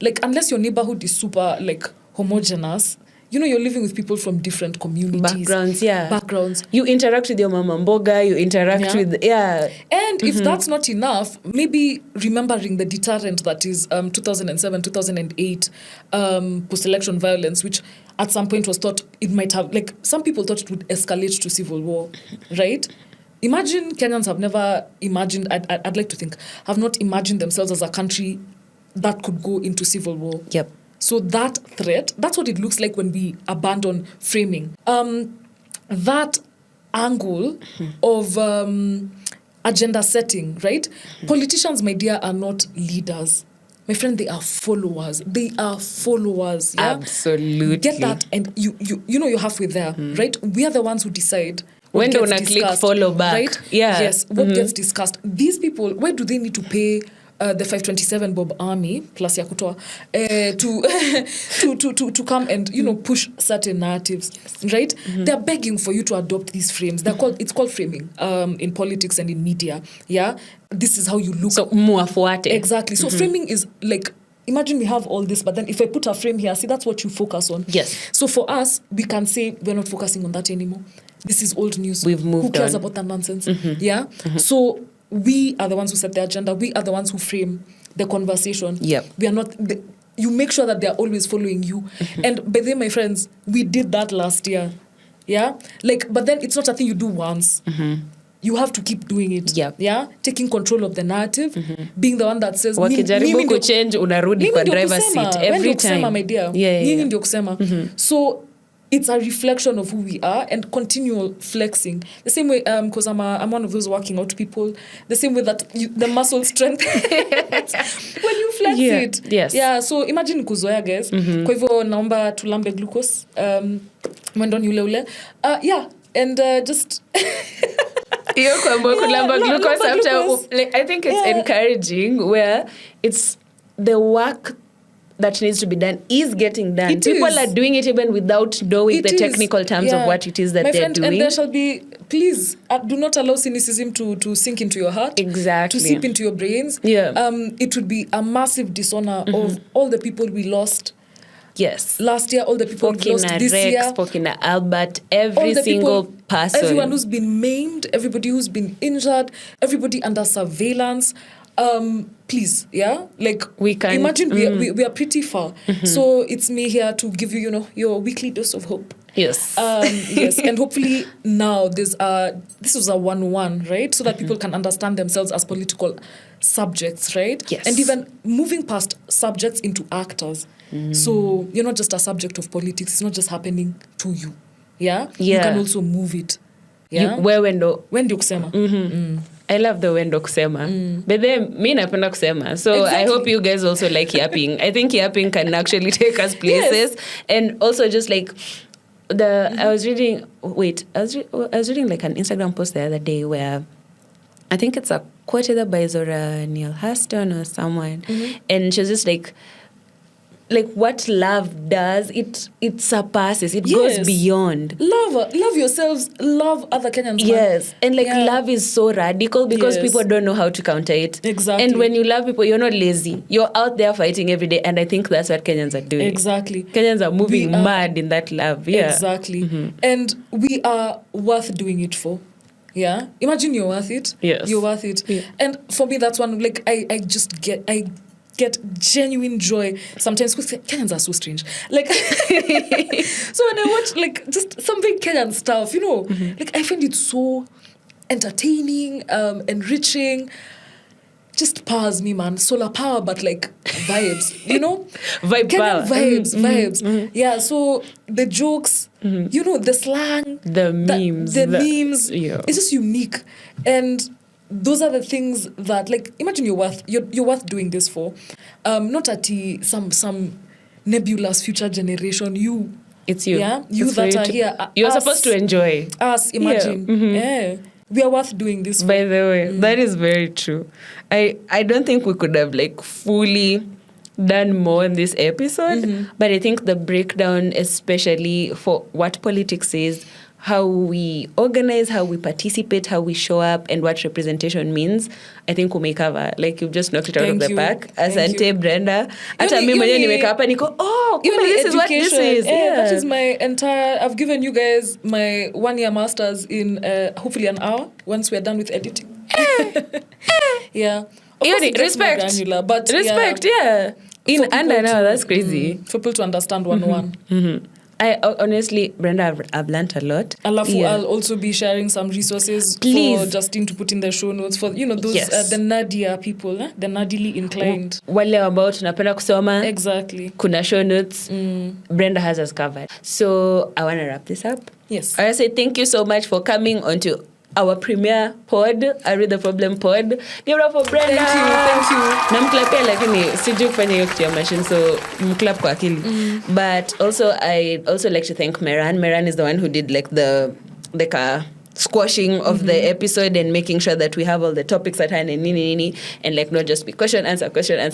like, unless your neighborhood is super like homogeneous, you're living with people from different communities. Backgrounds. You interact with your mama mboga, you interact with, And if that's not enough, maybe remembering the deterrent that is 2007, 2008 post-election violence, which at some point was thought it might have, like, some people thought it would escalate to civil war, right? Imagine Kenyans have never imagined, I'd like to think, have not imagined themselves as a country that could go into civil war. Yep. So that threat, that's what it looks like when we abandon framing. That angle of agenda setting, right? Politicians, my dear, are not leaders. My friend, they are followers. Yeah? Absolutely. Get that, and you're halfway there, right? We are the ones who decide. When do you click follow back? Right? Yeah. Yes. What gets discussed? These people, why do they need to pay the 527 Bob Army plus Yakutoa to come and push certain narratives, right? They're begging for you to adopt these frames. It's called framing in politics and in media. Yeah, this is how you look. So muafuate. Exactly. So framing is like, imagine we have all this, but then if I put a frame here, see, that's what you focus on. Yes. So for us, we can say we're not focusing on that anymore. This is old news. We've moved on. Who cares about that nonsense? Yeah. So we are the ones who set the agenda. We are the ones who frame the conversation. Yep. We are not. You make sure that they are always following you. And by the way, my friends, we did that last year. Yeah. Like, but then it's not a thing you do once. You have to keep doing it. Yep. Yeah. Taking control of the narrative, being the one that says, wakijaribu kuchange unarudi kwa driver's seat every time. My dear. Yeah. Ndio kusema. So it's a reflection of who we are and continual flexing. The same way, because I'm one of those working out people, the same way that the muscle strength, when you flex it. Yes. Yeah, so imagine kuzoea, guys. Kwa hivyo naomba tulambe glucose. Mwendo ni ule. Yeah, and just... kulamba glucose after... Like, I think it's encouraging where it's the work that needs to be done is getting done. It People is. are doing it even without knowing the Is. technical terms of what it is that My they're friend, doing. And there shall be, please, do not allow cynicism to sink into your heart. Exactly. To seep into your brains. Yeah. It would be a massive dishonor of all the people we lost. Yes. Last year, all the people we lost this Rex, year. Spokina Albert, every single person. Everyone who's been maimed, everybody who's been injured, everybody under surveillance. Please, yeah? Like, we can imagine we are pretty far. So it's me here to give you, your weekly dose of hope. Yes. Yes, and hopefully now this was a 1-1, right? So that people can understand themselves as political subjects, right? Yes. And even moving past subjects into actors. So you're not just a subject of politics. It's not just happening to you. Yeah? You can also move it. Yeah? Wendo kusema. I love the wendo kusema. But then, mi napenda kusema. So Exactly. I hope you guys also like yapping. I think yapping can actually take us places. Yes. And also just like I was reading like an Instagram post the other day where I think it's a quote either by Zora Neale Hurston or someone. And she was just like what love does, it surpasses, it goes beyond. Love yourselves, love other Kenyans. Yes, and love is so radical because people don't know how to counter it. Exactly. And when you love people, you're not lazy. You're out there fighting every day, and I think that's what Kenyans are doing. Exactly. Kenyans are moving mad in that love. Yeah. Exactly. And we are worth doing it for. Yeah. Imagine you're worth it. Yes. You're worth it. Yeah. And for me, that's one, I get genuine joy sometimes because Kenyans are so strange. So when I watch just some big Kenyan stuff, I find it so entertaining, enriching. Just powers me, man. Solar power, but vibes, Vibe power. Vibes. Yeah, so the jokes, the slang. The memes. The memes. Yeah. It's just unique. And those are the things that, imagine you're worth doing this for. Not at some nebulous future generation. You. It's you. Yeah? You that are here. You're supposed to enjoy. Us, imagine. Yeah. We are worth doing this for. By the way, that is very true. I don't think we could have fully done more in this episode, but I think the breakdown, especially for what politics is, how we organize, how we participate, how we show up, and what representation means, I think we'll make cover. You've just knocked it out of the park. Asante, Brenda. Hata mimi mwenyewe nimeka hapa niko, this is what this is. Yeah. That is my entire, I've given you guys my 1-year master's in hopefully an hour once we're done with editing. Yeah. Respect. Granular, but respect, yeah. In under an hour, that's crazy. For people to understand 101. I honestly, Brenda, I've learned a lot. I'll also be sharing some resources for Justine to put in the show notes for those the nerdier people, the nerdily inclined. Wale ambao tunapenda kusoma. Exactly. Kuna show notes. Brenda has us covered. So I want to wrap this up. Yes. I say thank you so much for coming onto our premiere pod, I Read the Problem pod. Give it up for Brenda. Thank you. Namklapia lakini sijui kufanya hiyo kitu ya machine, so mklap kwa akili. But also I also like to thank Meran. Meran is the one who did the squashing of the episode and making sure that we have all the topics at hand and and not just be question answer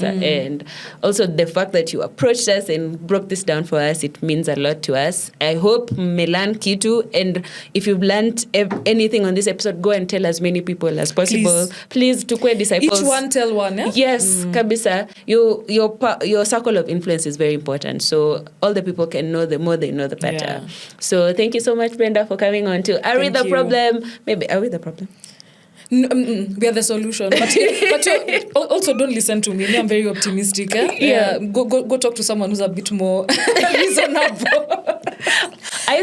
and also the fact that you approached us and broke this down for us, it means a lot to us. I hope melan kitu, and if you've learned anything on this episode, go and tell as many people as possible. Please tukue disciples. Each one tell one, yeah? Yes, kabisa. Your circle of influence is very important, so all the people can know, the more they know the better. Yeah. So thank you so much, Brenda, for coming on to I Read the Problem. Maybe are we the problem? We are the solution. But also don't listen to me. I'm very optimistic. Yeah. Go talk to someone who's a bit more reasonable. I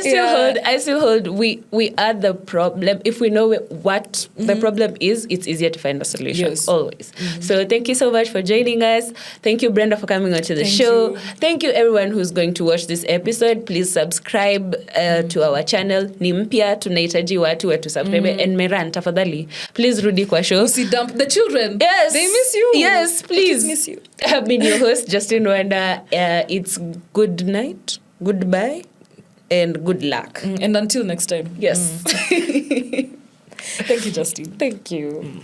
still hold we are the problem. If we know what the problem is, it's easier to find a solution. Yes. Always. So thank you so much for joining us. Thank you, Brenda, for coming on to the show. Thank you everyone who's going to watch this episode. Please subscribe to our channel. Ni mpya, tunahitaji watu to subscribe. And Meran, tafadhali, please rudi kwa show. Dump the children. Yes. They miss you. Yes, please. They miss you. I've been your host, Justine Wanda. It's good night, goodbye, and good luck. And until next time. Yes. Thank you, Justine. Thank you.